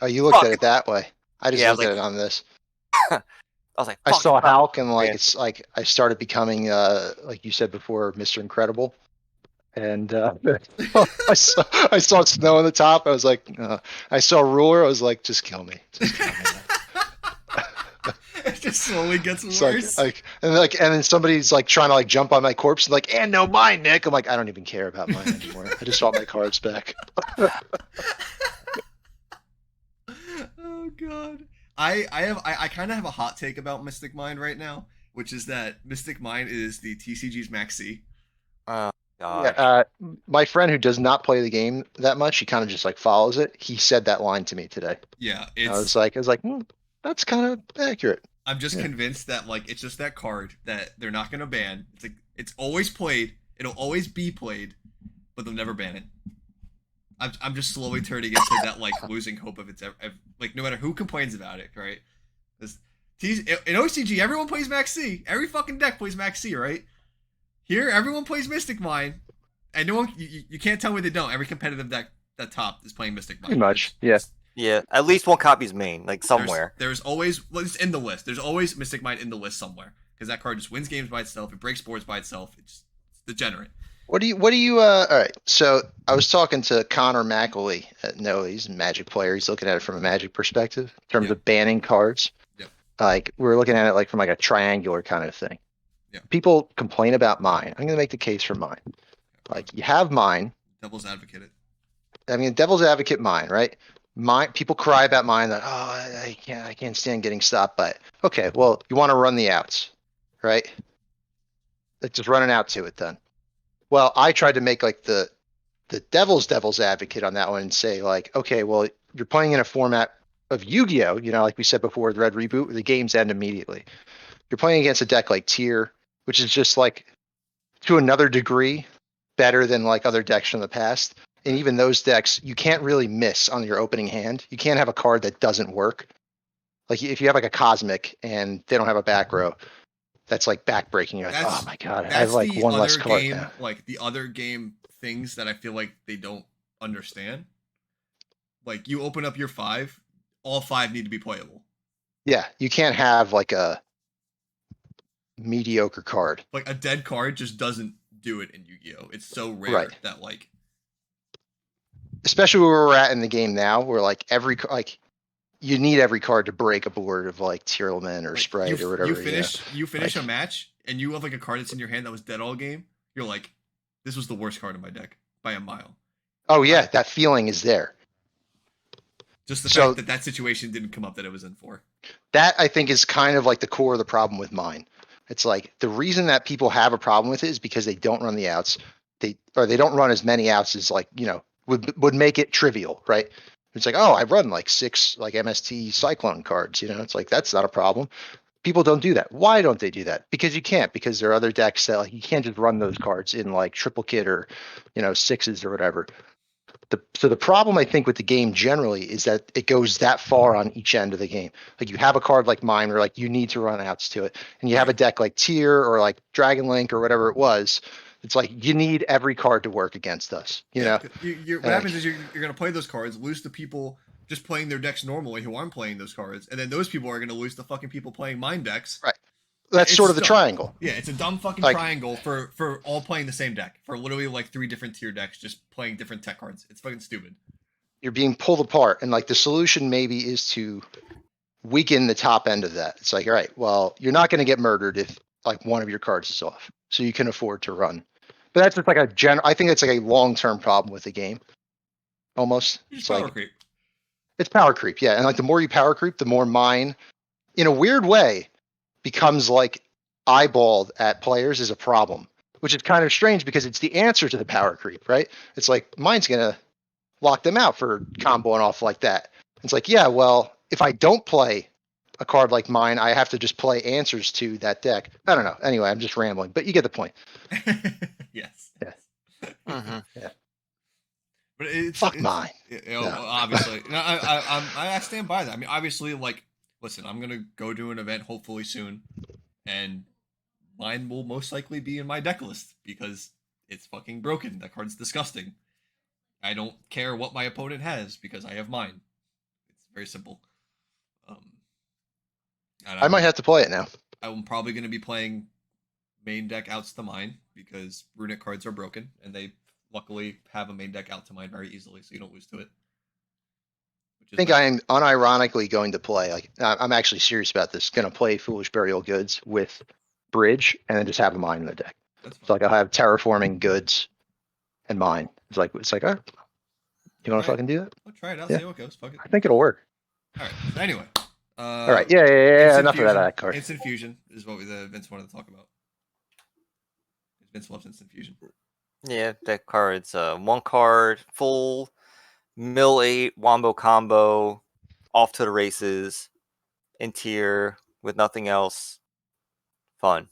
Oh, you looked at it that way. I just looked at it on this. I was like, I fuck, saw Hulk, and like man. it's like I started becoming like you said before, Mr. Incredible. And I saw snow on the top. I was like, I saw ruler. I was like, just kill me. Just kill me. It just slowly gets It's worse. and then somebody's like trying to like jump on my corpse and like, and no mine, Nick. I'm like, I don't even care about mine anymore. I just want my cards back. Oh god. I kind of have a hot take about Mystic Mind right now, which is that Mystic Mind is the TCG's Max C. Oh god. Yeah, my friend who does not play the game that much, he kind of just like follows it. He said that line to me today. Yeah, I was like, that's kind of accurate. I'm just convinced that like it's just that card that they're not gonna ban. It's like it's always played. It'll always be played, but they'll never ban it. I'm just slowly turning into that like losing hope of it's like no matter who complains about it, right? In OCG, everyone plays Max C. Every fucking deck plays Max C, right? Here, everyone plays Mystic Mine, and no one you can't tell me they don't. Every competitive deck that top is playing Mystic Mine. Pretty much, yeah. Yeah, at least one copy's main, like somewhere. There's always it's in the list. There's always Mystic Mine in the list somewhere because that card just wins games by itself. It breaks boards by itself. It's degenerate. What do you all right, so I was talking to Connor McElwee. No, he's a Magic player. He's looking at it from a Magic perspective in terms of banning cards. Yeah. Like we're looking at it like from like a triangular kind of thing. Yeah. People complain about mine. I'm gonna make the case for mine. Like you have mine. Devil's advocate it. I mean, devil's advocate mine, right? Mine, people cry about mine that I can't stand getting stopped by it. Okay, well, you want to run the outs, right? Let's just run an out to it then. Well, I tried to make like the devil's advocate on that one and say like, okay, well, you're playing in a format of Yu-Gi-Oh, like we said before, the Red Reboot, where the games end immediately. You're playing against a deck like Tier, which is just like to another degree better than like other decks from the past. And even those decks, you can't really miss on your opening hand. You can't have a card that doesn't work. Like if you have like a Cosmic and they don't have a back row, that's like backbreaking. You're like, oh my god, I have like one less card now. Like the other game things that I feel like they don't understand. Like you open up your 5, all 5 need to be playable. Yeah, you can't have like a mediocre card. Like a dead card just doesn't do it in Yu-Gi-Oh. It's so rare that like, especially where we're at in the game now, where like you need every card to break a board of like Tierlman or Sprite or whatever. You finish a match and you have like a card that's in your hand that was dead all game. You're like, this was the worst card in my deck by a mile. Oh yeah, that feeling is there. Just the fact that situation didn't come up that it was in for. That I think is kind of like the core of the problem with mine. It's like the reason that people have a problem with it is because they don't run the outs. They don't run as many outs as like, would make it trivial, right? It's like, oh, I run like 6 like MST Cyclone cards, it's like that's not a problem. People don't do that. Why don't they do that? Because you can't, because there are other decks that like, you can't just run those cards in like triple kit or 6s or whatever. So the problem I think with the game generally is that it goes that far on each end of the game. Like you have a card like mine where like you need to run outs to it, and you have a deck like Tier or like Dragon Link or whatever it was It's like you need every card to work against us. You know, what happens is you're going to play those cards, lose to people just playing their decks normally who aren't playing those cards, and then those people are going to lose to fucking people playing mind decks. right? That's sort of the dumb. triangle. Yeah, it's a dumb fucking Like- triangle for all playing the same deck, for literally like 3 different tier decks just playing different tech cards. It's fucking stupid. You're being pulled apart, and like the solution maybe is to weaken the top end of that. It's like, all right, well, you're not going to get murdered if like one of your cards is off, so you can afford to run. But that's just like a general. I think it's like a long-term problem with the game. Almost, It's it's power like creep. it's power creep, yeah. And like the more you power creep, the more mine, in a weird way, becomes like eyeballed at players is a problem, which is kind of strange because it's the answer to the power creep, right? It's like mine's gonna lock them out for comboing off like that. It's like, yeah, well, if I don't play a card like mine, I have to just play answers to that deck. I don't know. Anyway, I'm just rambling, but you get the point. Yes. Yeah. Mhm. But it's Fuck mine. No. No. Obviously, no, I stand by that. I mean, obviously, like, listen, I'm gonna go to an event hopefully soon, and mine will most likely be in my deck list because it's fucking broken. That card's disgusting. I don't care what my opponent has because I have mine. It's very simple. I might have to play it now. I'm probably going to be playing main deck outs to mine because runic cards are broken, and they luckily have a main deck out to mine very easily, so you don't lose to it. I think I am unironically going to play. Like, I'm actually serious about this. Going to play Foolish Burial Goods with Bridge, and then just have a mine in the deck. So like I'll have Terraforming Goods and mine. It's like, oh, you want to fucking do that? I'll try it out. Yeah. See how it goes. Fuck it. I think it'll work. All right. So anyway. All right. Yeah. Enough of that card. Instant Fusion is what Vince wanted to talk about. Vince loves Instant Fusion. Yeah, that card's 1 card, full, mill 8, wombo combo, off to the races, in tier, with nothing else. Fun.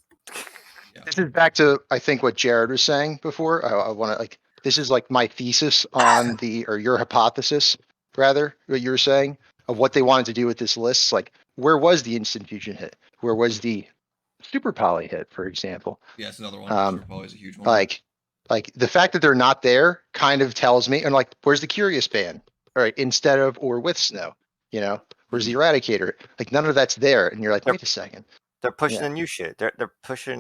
Yeah. This is back to, I think, what Jared was saying before. I want to like, this is like my thesis on or your hypothesis, rather, what you were saying of what they wanted to do with this list. Like, where was the Instant Fusion hit? Where was the Super Poly hit, for example? Yeah, it's another one. Super Poly is a huge one. Like the fact that they're not there kind of tells me, and like, where's the Curious Band? All right, instead of or with Snow, you know, where's the Eradicator? Like, none of that's there, and you're like, wait a second. They're pushing the new shit. They're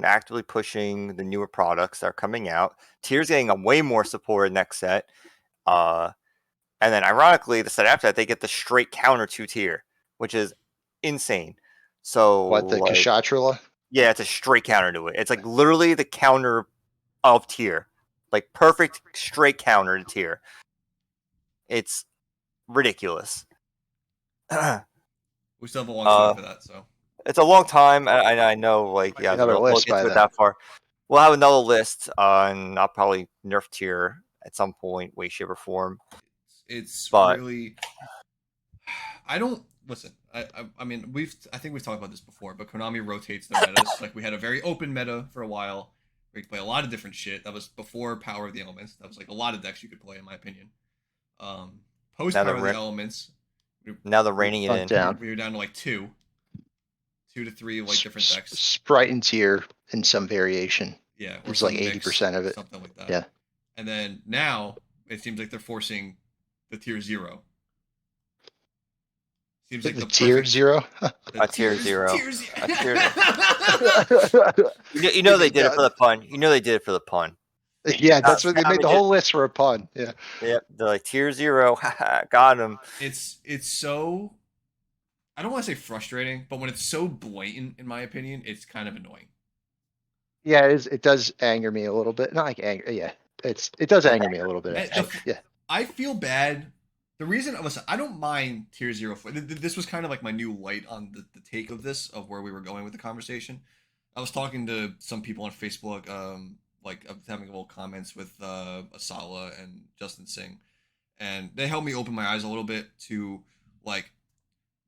actively pushing the newer products that are coming out. Tier's getting a way more support next set. And then ironically, the set after that, they get the straight counter to Tier, which is insane. So What, the Kshatrila? Yeah, it's a straight counter to it. It's like literally the counter of Tier. Like perfect straight counter to Tier. It's ridiculous. We still have a long time for that, so. It's a long time. I know, like, yeah, Another we'll list get by to it then. that far. We'll have another list, and I'll probably nerf Tier at some point, way, shape, or form. It's But- really. I don't listen. I mean, I think we've talked about this before, but Konami rotates their metas. Like, we had a very open meta for a while. We could play a lot of different shit. That was before Power of the Elements. That was like a lot of decks you could play, in my opinion. Post Now Power they're of the Elements. Now they're reining it in. Down. We were down to like 2 to 3 like different decks. Sprite and Tier in some variation. Yeah, It's some like mix, 80% of it. something like that. Yeah. And then now it seems like they're forcing the Tier 0. Seems like The the Tier perfect- 0? A Tier 0. Tier 0. A Tier You know they did it for the pun. You know they did it for the pun. Yeah, that's what they made the Savage. whole list for a pun. Yeah. Yep, they're like Tier 0. Haha, got him. It's so, I don't want to say frustrating, but when it's so blatant, in my opinion, it's kind of annoying. Yeah, it does anger me a little bit. Not like anger. Yeah, it does anger me a little bit. Actually. Yeah. I feel bad. The reason, listen, I don't mind Tier 0. This was kind of like my new light on the take of this, of where we were going with the conversation. I was talking to some people on Facebook, like I was having little comments with Asala and Justin Singh, and they helped me open my eyes a little bit to, like,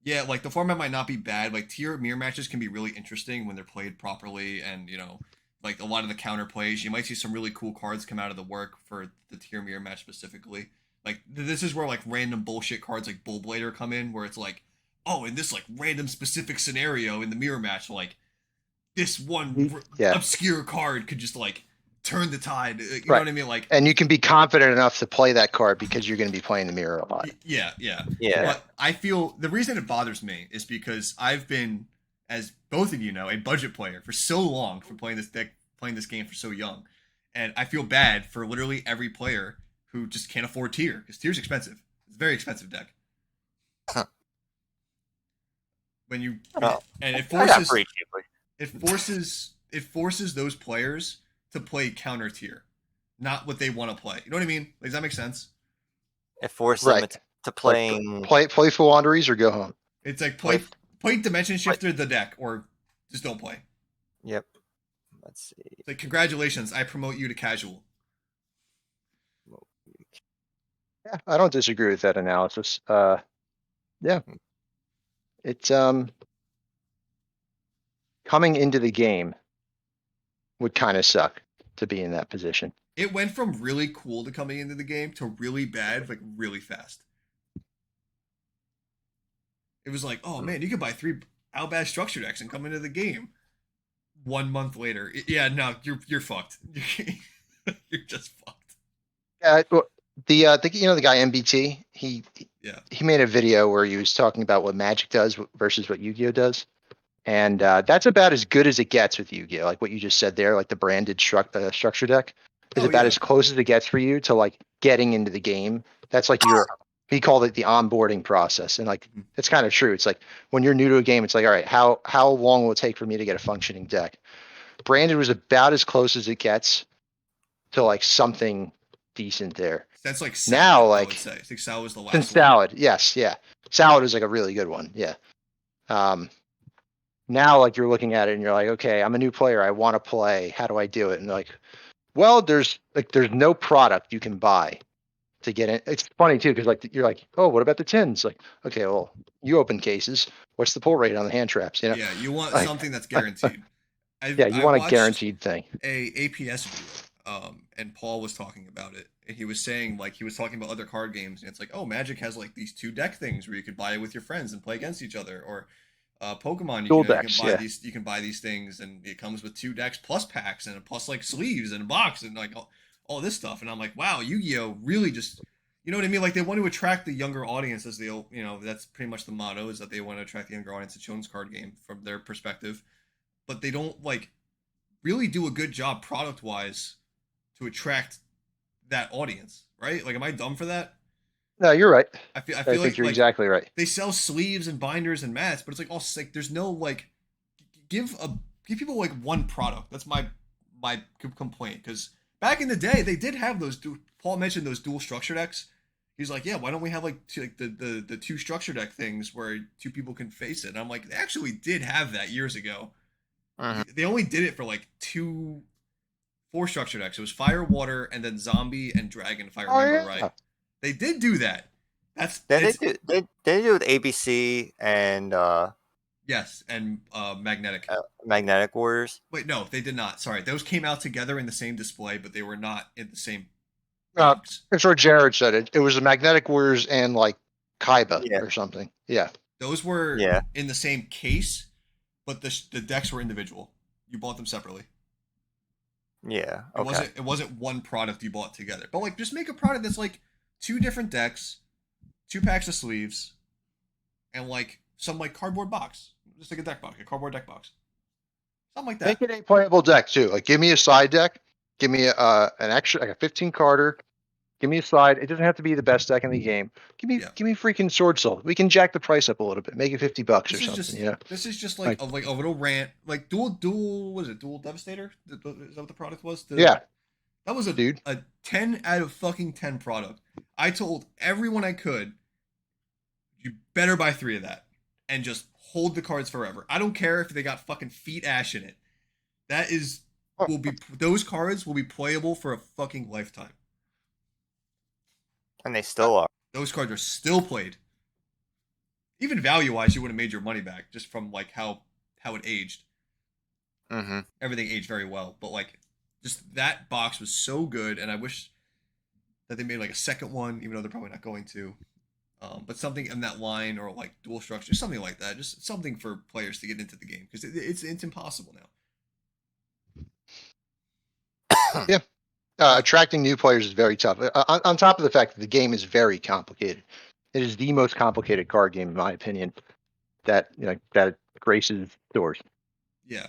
yeah, like the format might not be bad. Like, tier mirror matches can be really interesting when they're played properly, and you know, like a lot of the counter plays, you might see some really cool cards come out of the work for the tier mirror match specifically. Like, this is where like random bullshit cards like Bullblader come in, where it's like, oh, in this like random specific scenario in the mirror match, like this one obscure card could just like turn the tide. You know Right. what I mean? Like, And you can be confident enough to play that card because you're going to be playing the mirror a lot. yeah. Yeah. But I feel the reason it bothers me is because I've been, as both of you know, a budget player for so long for playing this game for so young, and I feel bad for literally every player who just can't afford tier because tier's expensive. It's a very expensive deck. When you Oh, and it I got forces pretty cheaply. it forces those players to play counter tier, not what they want to play. You know what I mean? Like, does that make sense? It forced them Right. to Like playing. play for Wanderers or go home. It's like Play- play Dimension Shifter the deck or just don't play. Yep. Let's see. It's like, congratulations, I promote you to casual. Yeah, I don't disagree with that analysis. Yeah, it's coming into the game would kind of suck to be in that position. It went from really cool to coming into the game to really bad, like really fast. It was like, oh man, you could buy 3 Outbash structure decks and come into the game. 1 month later, yeah, no, you're fucked. You're just fucked. Yeah, the guy MBT, Yeah. he made a video where he was talking about what Magic does versus what Yu-Gi-Oh does, and that's about as good as it gets with Yu-Gi-Oh. Like what you just said there, like the branded structure deck is Oh about yeah. as close as it gets for you to like getting into the game. That's like he called it the onboarding process, and like Mhm. it's kind of true. It's like when you're new to a game, it's like, all right, how long will it take for me to get a functioning deck? Branded was about as close as it gets to like something decent there. That's like Now, salad, I would like say. I think salad was the since last one. salad, yes, yeah, salad is like a really good one, yeah. Um, Now like you're looking at it and you're like, okay, I'm a new player, I want to play. How do I do it? And like, well, there's no product you can buy to get in. It's funny too because like you're like, oh, what about the tins? Like, okay, well, you open cases. What's the pull rate on the hand traps? You know, Yeah, you want like, something that's guaranteed. yeah, you I want a watched guaranteed thing. a APS video, and Paul was talking about it, and he was saying like he was talking about other card games, and it's like, oh, Magic has like these 2 deck things where you could buy it with your friends and play against each other, or Pokemon, Dual you can decks, buy yeah. you can buy these things, and it comes with 2 decks plus packs and plus like sleeves and a box and like all this stuff, and I'm like, wow, Yu-Gi-Oh really just. You know what I mean? Like they want to attract the younger audience, as that's pretty much the motto, is that they want to attract the younger audience to Jones card game from their perspective, but they don't like really do a good job product wise to attract that audience, right? Like, am I dumb for that? No, you're right. I I feel think you're like exactly right. they sell sleeves and binders and mats, but it's like all like there's no like give a give people like one product. That's my complaint because back in the day they did have those. Paul mentioned those dual structure decks. He's like, yeah, why don't we have like the 2 structure deck things where 2 people can face it? And I'm like, they actually did have that years ago. They only did it for like 4 structure decks. It was Fire, Water, and then Zombie and Dragon, if I remember right. They did do that. Then they do with ABC and Yes, and Magnetic. Magnetic Warriors. Wait, no, they did not. Sorry, those came out together in the same display, but they were not in the same Uh, box. That's what Jared said. It was the Magnetic Warriors and like Kaiba Yeah. or something. Yeah. Those were Yeah. in the same case, but the decks were individual. You bought them separately. Yeah. It Okay. wasn't one product you bought together. But like just make a product that's like 2 different decks, 2 packs of sleeves, and like some like cardboard box. Just like a deck box, a cardboard deck box. Something like that. Make it a playable deck too. Like give me a side deck. Give me an extra like a 15 carder. Give me a side. It doesn't have to be the best deck in the game. Give me freaking Sword Soul. We can jack the price up a little bit. Make it $50 or something. You know. This is just like a little rant. Like dual was it dual Devastator? Is that what the product was? Yeah. That was a 10 out of fucking 10 product. I told everyone I could, you better buy 3 of that and just hold the cards forever. I don't care if they got fucking feet ash in it. Those cards will be playable for a fucking lifetime. And they still are. Those cards are still played. Even value wise, you would have made your money back just from like how it aged. Mm-hmm. Everything aged very well, but like just that box was so good, and I wish that they made like a second one, even though they're probably not going to. But something in that line, or like dual structure, something like that, just something for players to get into the game because it's impossible now. Attracting new players is very tough. On top of the fact that the game is very complicated, it is the most complicated card game, in my opinion, that that graces doors. Yeah.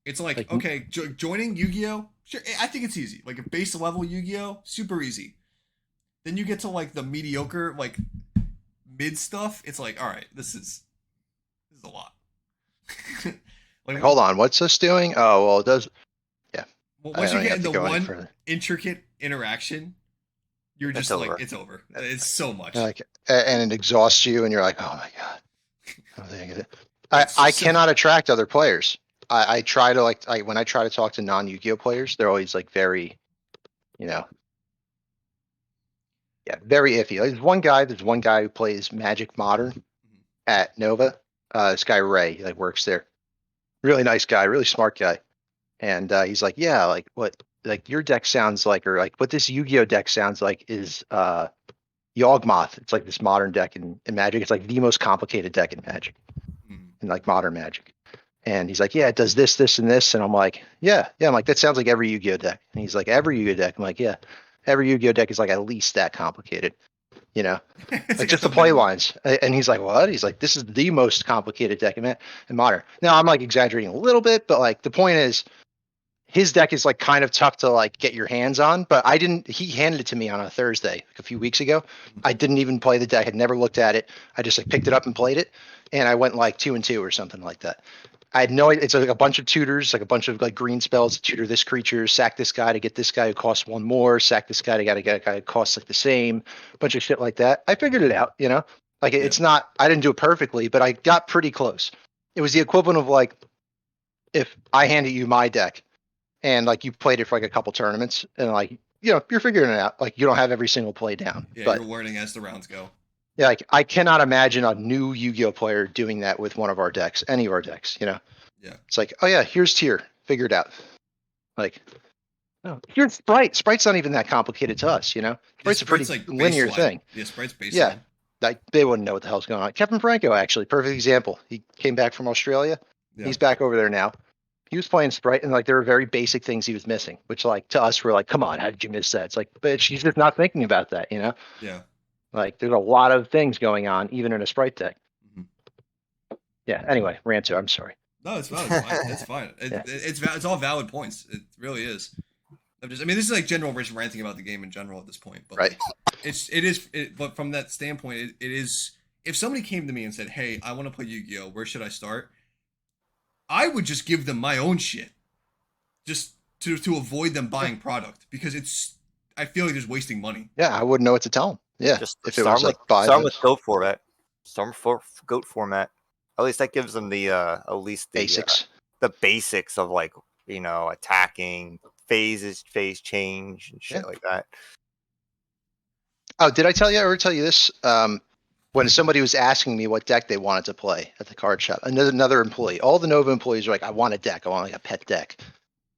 It's like, Like, okay, joining Yu-Gi-Oh! Sure, I think it's easy. Like a base level Yu-Gi-Oh! Super easy. Then you get to like the mediocre, like mid stuff. It's like, all right, this is a lot. Like, hold on, what's this doing? Oh, well, it does. Yeah, once I you don't get have to into go any one further. intricate interaction, you're just It's like, over. it's over. It's so much. Like, and it exhausts you, and you're like, oh my god. I think it. It's I so- cannot attract other players. I try to when I try to talk to non-Yu-Gi-Oh players, they're always like very, yeah, very iffy. There's one guy who plays Magic Modern at Nova. This guy Ray, he like works there. Really nice guy, really smart guy. And he's like, yeah, like what like your deck sounds like, or like what this Yu-Gi-Oh deck sounds like is Yawgmoth. It's like this modern deck in Magic. It's like the most complicated deck in Magic, in like modern Magic. And he's like, yeah, it does this, this, and this. And I'm like, yeah. I'm like, that sounds like every Yu-Gi-Oh deck. And he's like, every Yu-Gi-Oh deck. I'm like, yeah, every Yu-Gi-Oh deck is like at least that complicated, It's like just at the play minimum. lines. And he's like, what? He's like, this is the most complicated deck in modern. Now I'm like exaggerating a little bit, but like the point is, his deck is like kind of tough to like get your hands on, but he handed it to me on a Thursday, like a few weeks ago. I didn't even play the deck. Had never looked at it. I just like picked it up and played it. And I went like 2-2 or something like that. I had no idea. It's like a bunch of tutors, like a bunch of like green spells to tutor this creature, sack this guy to get this guy who costs one more, sack this guy to get a guy who costs like the same, bunch of shit like that. I figured it out, like it's not, I didn't do it perfectly, but I got pretty close. It was the equivalent of like, if I handed you my deck and like you played it for like a couple tournaments and like, you're figuring it out. Like you don't have every single play down, Yeah, but you're learning as the rounds go. yeah, like I cannot imagine a new Yu-Gi-Oh player doing that with one of our decks, any of our decks, Yeah. It's like, oh yeah, here's tier, figure it out. Like, no, here's Sprite. Sprite's not even that complicated to us, Sprite's a pretty Sprite's like linear baseline. thing. Yeah, Sprite's baseline. Yeah. Like they wouldn't know what the hell's going on. Kevin Franco, actually, perfect example. He came back from Australia. Yeah. He's back over there now. He was playing Sprite, and like there were very basic things he was missing, which like to us we're like, come on, how did you miss that? It's like, but she's just not thinking about that, Yeah. Like there's a lot of things going on, even in a Sprite deck. Mhm. Yeah. Anyway, Ranto, I'm sorry. No, it's fine. It's fine. It's fine. Yeah. It's all valid points. It really is. I mean, this is like general rich ranting about the game in general at this point, but Right. like, but from that standpoint, it is. If somebody came to me and said, "Hey, I want to play Yu-Gi-Oh, where should I start?" I would just give them my own shit, just to avoid them buying product, because I feel like just wasting money. Yeah, I wouldn't know what to tell him. Yeah, Just if it was like buy start this with goat format. Start for goat format. At least that gives them the at least the basics. the basics of like attacking phase change and shit like that. Oh, did I ever tell you this? When somebody was asking me what deck they wanted to play at the card shop, another employee, all the Nova employees were like, I want a deck. I want like a pet deck.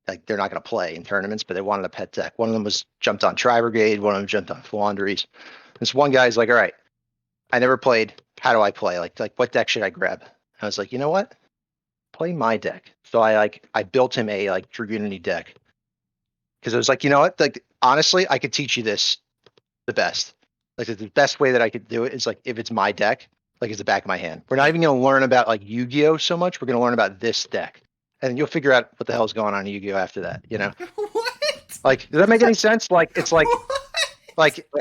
Like they're not going to play in tournaments, but they wanted a pet deck. One of them was jumped on Tri Brigade. One of them jumped on Flandries. This one guy's like, all right, I never played. How do I play? Like what deck should I grab? I was like, you know what? Play my deck. So I built him a like Dragoonity deck. Because I was like, you know what? Like honestly, I could teach you this the best. Like the best way that I could do it is like if it's my deck, like it's the back of my hand. We're not even gonna learn about like Yu-Gi-Oh so much. We're gonna learn about this deck. And then you'll figure out what the hell's going on in Yu-Gi-Oh after that, What? Like, does that make any sense? Like it's like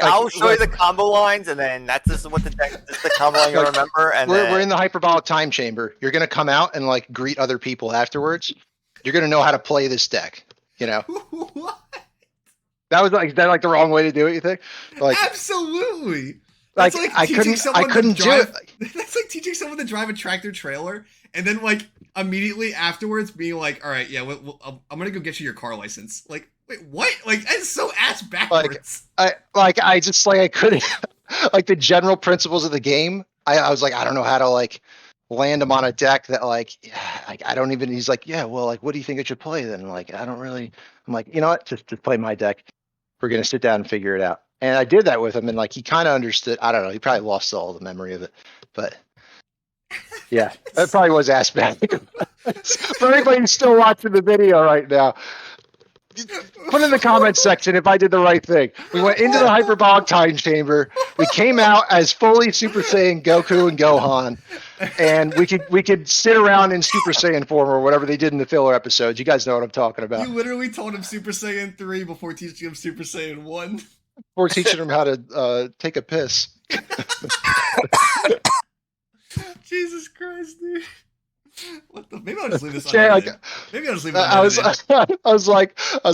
I'll show you the combo lines, and then this is the combo line you remember. And we're in the hyperbolic time chamber. You're gonna come out and like greet other people afterwards. You're gonna know how to play this deck. What? That was is that like the wrong way to do it? You think? Like Absolutely. Like, That's I couldn't do it. That's like teaching someone to drive a tractor trailer, and then like immediately afterwards being like, "All right, yeah, I'm gonna go get you your car license." Like, wait, what? Like, that's so ass backwards. I couldn't like the general principles of the game. I was like, I don't know how to like land him on a deck that like I don't even. He's like, yeah, well, like, what do you think I should play then? Like, I don't really. I'm like, you know what? Just play my deck. We're gonna sit down and figure it out. And I did that with him, and like he kind of understood. I don't know. He probably lost all the memory of it, but yeah, that probably was ass bad. For anybody who's still watching the video right now, Put in the comments section if I did the right thing. We went into the hyperbolic time chamber. We came out as fully Super Saiyan Goku and Gohan, and we could sit around in Super Saiyan form or whatever they did in the filler episodes. You guys know what I'm talking about. You literally told him Super Saiyan 3 before teaching him Super Saiyan 1. Before teaching him how to take a piss. Jesus Christ, dude. What the? Maybe I'll just leave this Jared, unedited. Maybe I'll just leave it I was unedited. I was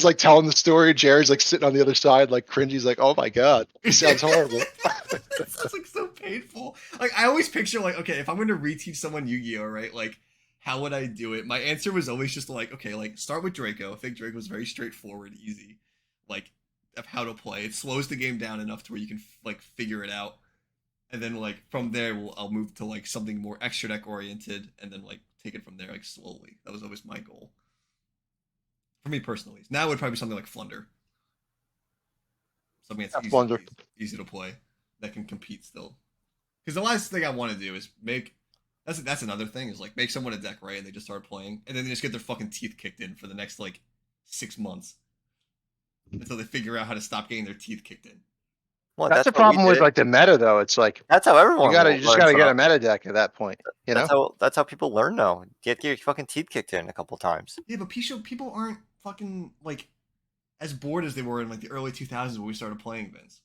like telling the story. Jared's like sitting on the other side, like cringy. He's like, "Oh my god, it sounds horrible." It sounds like so painful. Like I always picture like, okay, if I'm going to reteach someone Yu-Gi-Oh, right? Like, how would I do it? My answer was always just like, okay, like start with Draco. I think Draco was very straightforward, easy, like of how to play. It slows the game down enough to where you can like figure it out, and then like from there, I'll move to like something more extra deck oriented, and then like take it from there like slowly. That was always my goal. For me personally, now it would probably be something like Flunder. Something that's easy to play that can compete still. Because the last thing I want to do is make that's another thing is like make someone a deck right and they just start playing and then they just get their fucking teeth kicked in for the next like 6 months until they figure out how to stop getting their teeth kicked in. Well, that's the problem with like the meta though. It's like that's how everyone. You just gotta get a meta deck at that point. You know, that's how people learn now. Get your fucking teeth kicked in a couple times. Yeah, but people aren't fucking like as bored as they were in like the early 2000s when we started playing, Vince.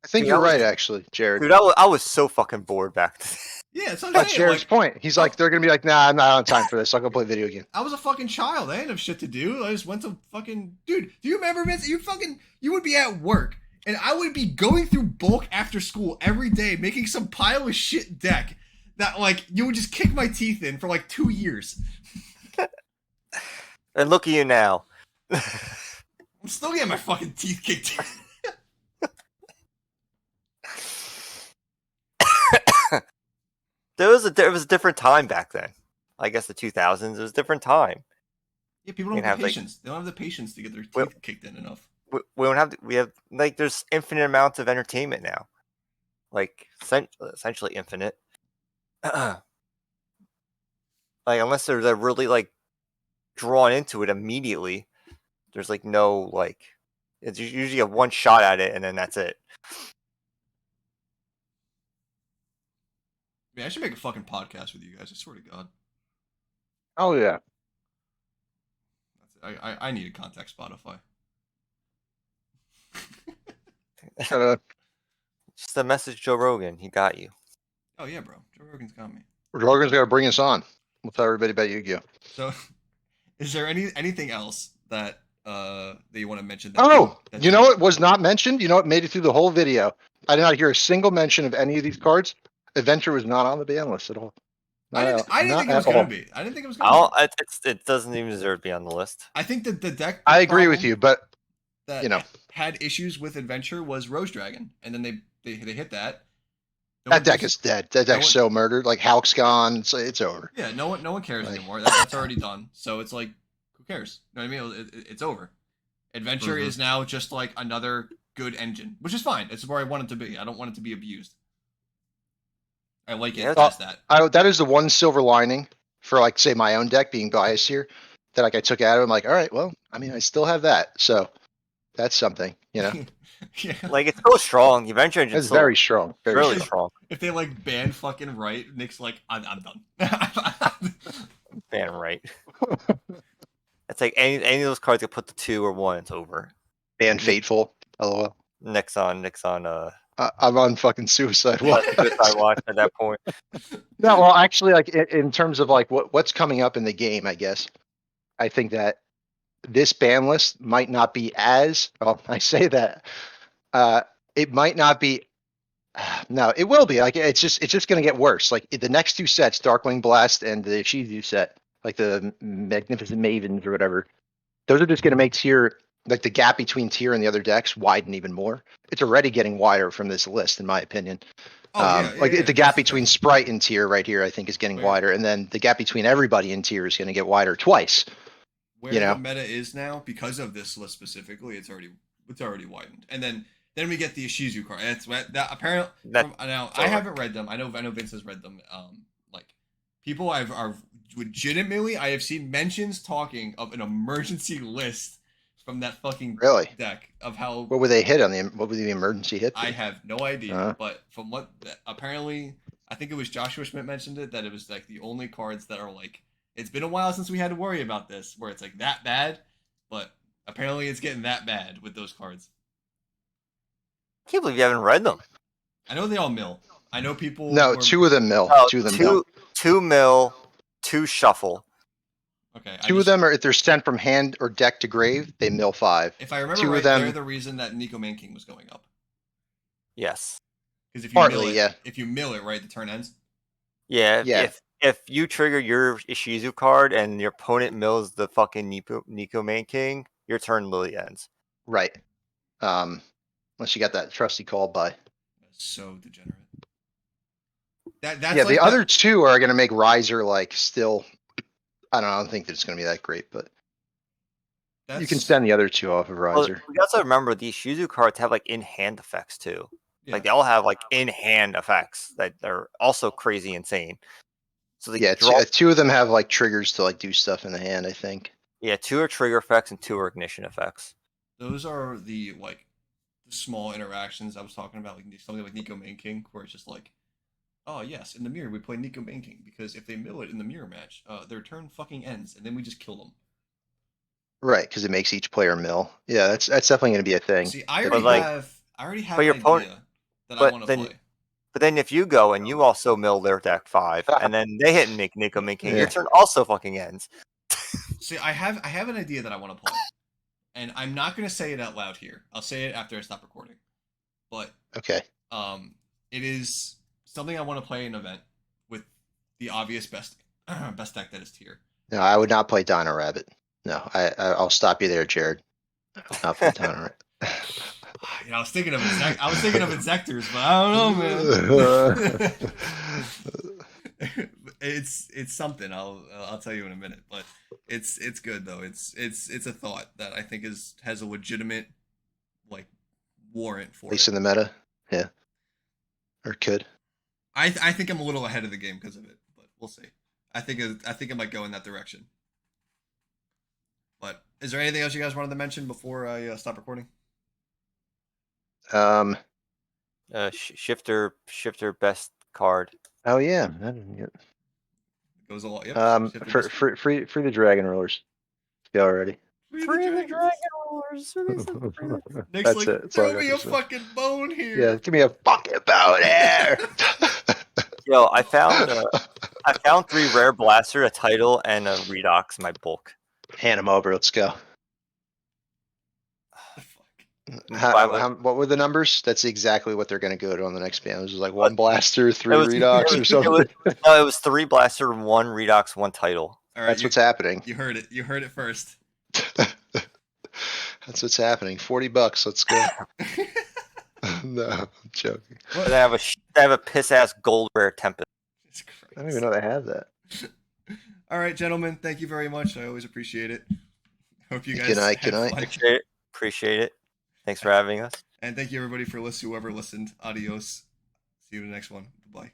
I think you're right, actually, Jared. Dude, I was so fucking bored back then. Yeah, it's that's Jared's point. He's like, they're gonna be like, nah, I'm not on time for this. I'll go play video game. I was a fucking child. I didn't have shit to do. I just went to fucking dude. Do you remember, Vince? You would be at work and I would be going through bulk after school every day, making some pile of shit deck that like you would just kick my teeth in for like 2 years. And look at you now. I'm still getting my fucking teeth kicked in. There was a different time back then. I guess the 2000s. It was a different time. Yeah, people don't have the patience. Like, they don't have the patience to get their teeth kicked in enough. We don't have. We have like there's infinite amounts of entertainment now, like essentially infinite. Like unless they're really like drawn into it immediately, there's like no like. It's usually a one shot at it and then that's it. Man, I should make a fucking podcast with you guys. I swear to God. Oh yeah. I need to contact Spotify. Just a message Joe Rogan. He got you. Oh yeah, bro. Joe Rogan's got me. Joe Rogan's got to bring us on. We'll tell everybody about Yu-Gi-Oh. So, is there anything else that you want to mention? You know what was not mentioned? You know what made it through the whole video? I did not hear a single mention of any of these cards. Adventure was not on the ban list at all. I didn't think it was going to be. I didn't think it was going to be. It doesn't even deserve to be on the list. I think that the deck. I agree with you, but that had issues with Adventure was Rose Dragon, and then they hit that. That deck is dead. That deck's so murdered. Like Hauck's gone. It's over. Yeah, no one cares anymore. That's already done. So it's like, who cares? You know what I mean? It's over. Adventure is now just like another good engine, which is fine. It's where I want it to be. I don't want it to be abused. I like it past that. That is the one silver lining for like say my own deck being biased here that like I took out of. I'm like, all right, well, I mean, I still have that, so that's something, you know. Yeah. Like it's so strong. The Adventure engine is very strong. Really strong. If they like ban fucking right, Nick's like, I'm done. Ban right. It's like any of those cards that put the 2 or 1, it's over. Ban Fateful. LOL. Nick's on. I'm on fucking suicide watch. Suicide watch at that point. No, well, actually, like in terms of like what's coming up in the game, I guess I think that this ban list might not be as. Well, I say that it might not be. No, it will be. Like it's just going to get worse. Like the next 2 sets, Darkwing Blast and the Shizu set, like the Magnificent Mavens or whatever, those are just going to make tier. Like the gap between tier and the other decks widen even more. It's already getting wider from this list, in my opinion. The gap between Sprite and tier right here, I think, is getting wider, and then the gap between everybody in tier is going to get wider twice. Where the meta is now, because of this list specifically, it's already widened, and then we get the Ishizu card. That apparently now I haven't read them. I know Vince has read them. Like people are legitimately I have seen mentions talking of an emergency list from that fucking Really? deck of how What would they hit on the? What would the emergency hit be? I have no idea, Uh. but from what apparently I think it was Joshua Schmidt mentioned it that it was like the only cards that are like it's been a while since we had to worry about this where it's like that bad, but apparently it's getting that bad with those cards. I can't believe you haven't read them. I know they all mill. I know people. No, who are, 2 of them mill. Oh, 2 of them don't. 2 mill, 2 shuffle. Okay, 2 of them are if they're sent from hand or deck to grave, they mill 5. If I remember 2 right, of them, they're the reason that Nico Man King was going up. Yes. Because if you partly, mill it, yeah. if you mill it, right, the turn ends. Yeah. Yeah. If you trigger your Ishizu card and your opponent mills the fucking Nico Man King, your turn literally ends. Right. Unless you got that trusty call by. So degenerate. That's Yeah, like the other 2 are going to make Riser like still. I don't think that it's going to be that great, but you can send the other 2 off of Well, Riser. we also remember these Ishizu cards have like in-hand effects too. Yeah. Like they all have like in-hand effects that are also crazy insane. So they Yeah, draw. 2 of them have like triggers to like do stuff in the hand. I think. Yeah, 2 are trigger effects and 2 are ignition effects. Those are the like the small interactions I was talking about, like something like Nico Man King, where it's just like, oh yes, in the mirror we play Nico Man King because if they mill it in the mirror match, their turn fucking ends and then we just kill them. Right, because it makes each player mill. Yeah, that's definitely going to be a thing. See, I But, already have but an your opponent- idea that I but want to then- play. But then if you go and you also mill their deck 5, and then they hit Nico Man King, your Yeah. turn also fucking ends. See, I have an idea that I want to play, and I'm not gonna say it out loud here. I'll say it after I stop recording. But Okay. it is something I want to play in an event with the obvious best best deck that is tier. No, I would not play Dino Rabbit. No, I'll stop you there, Jared. I would not play Dino Rabbit. You know, I was thinking of Insectors, but I don't know, man. It's something. I'll tell you in a minute, but it's good though. It's a thought that I think has a legitimate like warrant for At least it. in the meta, yeah, or could. I think I'm a little ahead of the game because of it, but we'll see. I think it might go in that direction. But is there anything else you guys wanted to mention before I stop recording? Shifter best card. Oh yeah. Goes a lot. Yep. Free the dragon rollers. Go already. Free the dragon rollers. Nick's That's like, it. That's all I throw got me to a say. fucking bone here. Yeah, give me a fucking bone here. Yo, I found 3 rare blaster, a title, and a redox in my bulk. Hand them over. Let's go. Fuck. What were the numbers? That's exactly what they're going to go to on the next band. It was like 1 blaster, 3 redox, or something. No, it was 3 blaster, 1 redox, 1 title. All right, That's what's happening. You heard it. You heard it first. That's what's happening. $40. Let's go. No, I'm joking. What? They have a piss ass gold rare Tempest. I don't even know they have that. All right, gentlemen. Thank you very much. I always appreciate it. Hope you guys Good night. had Good night. fun. Appreciate it. Thanks for having us. And thank you everybody for whoever listened. Adios. See you in the next one. Bye.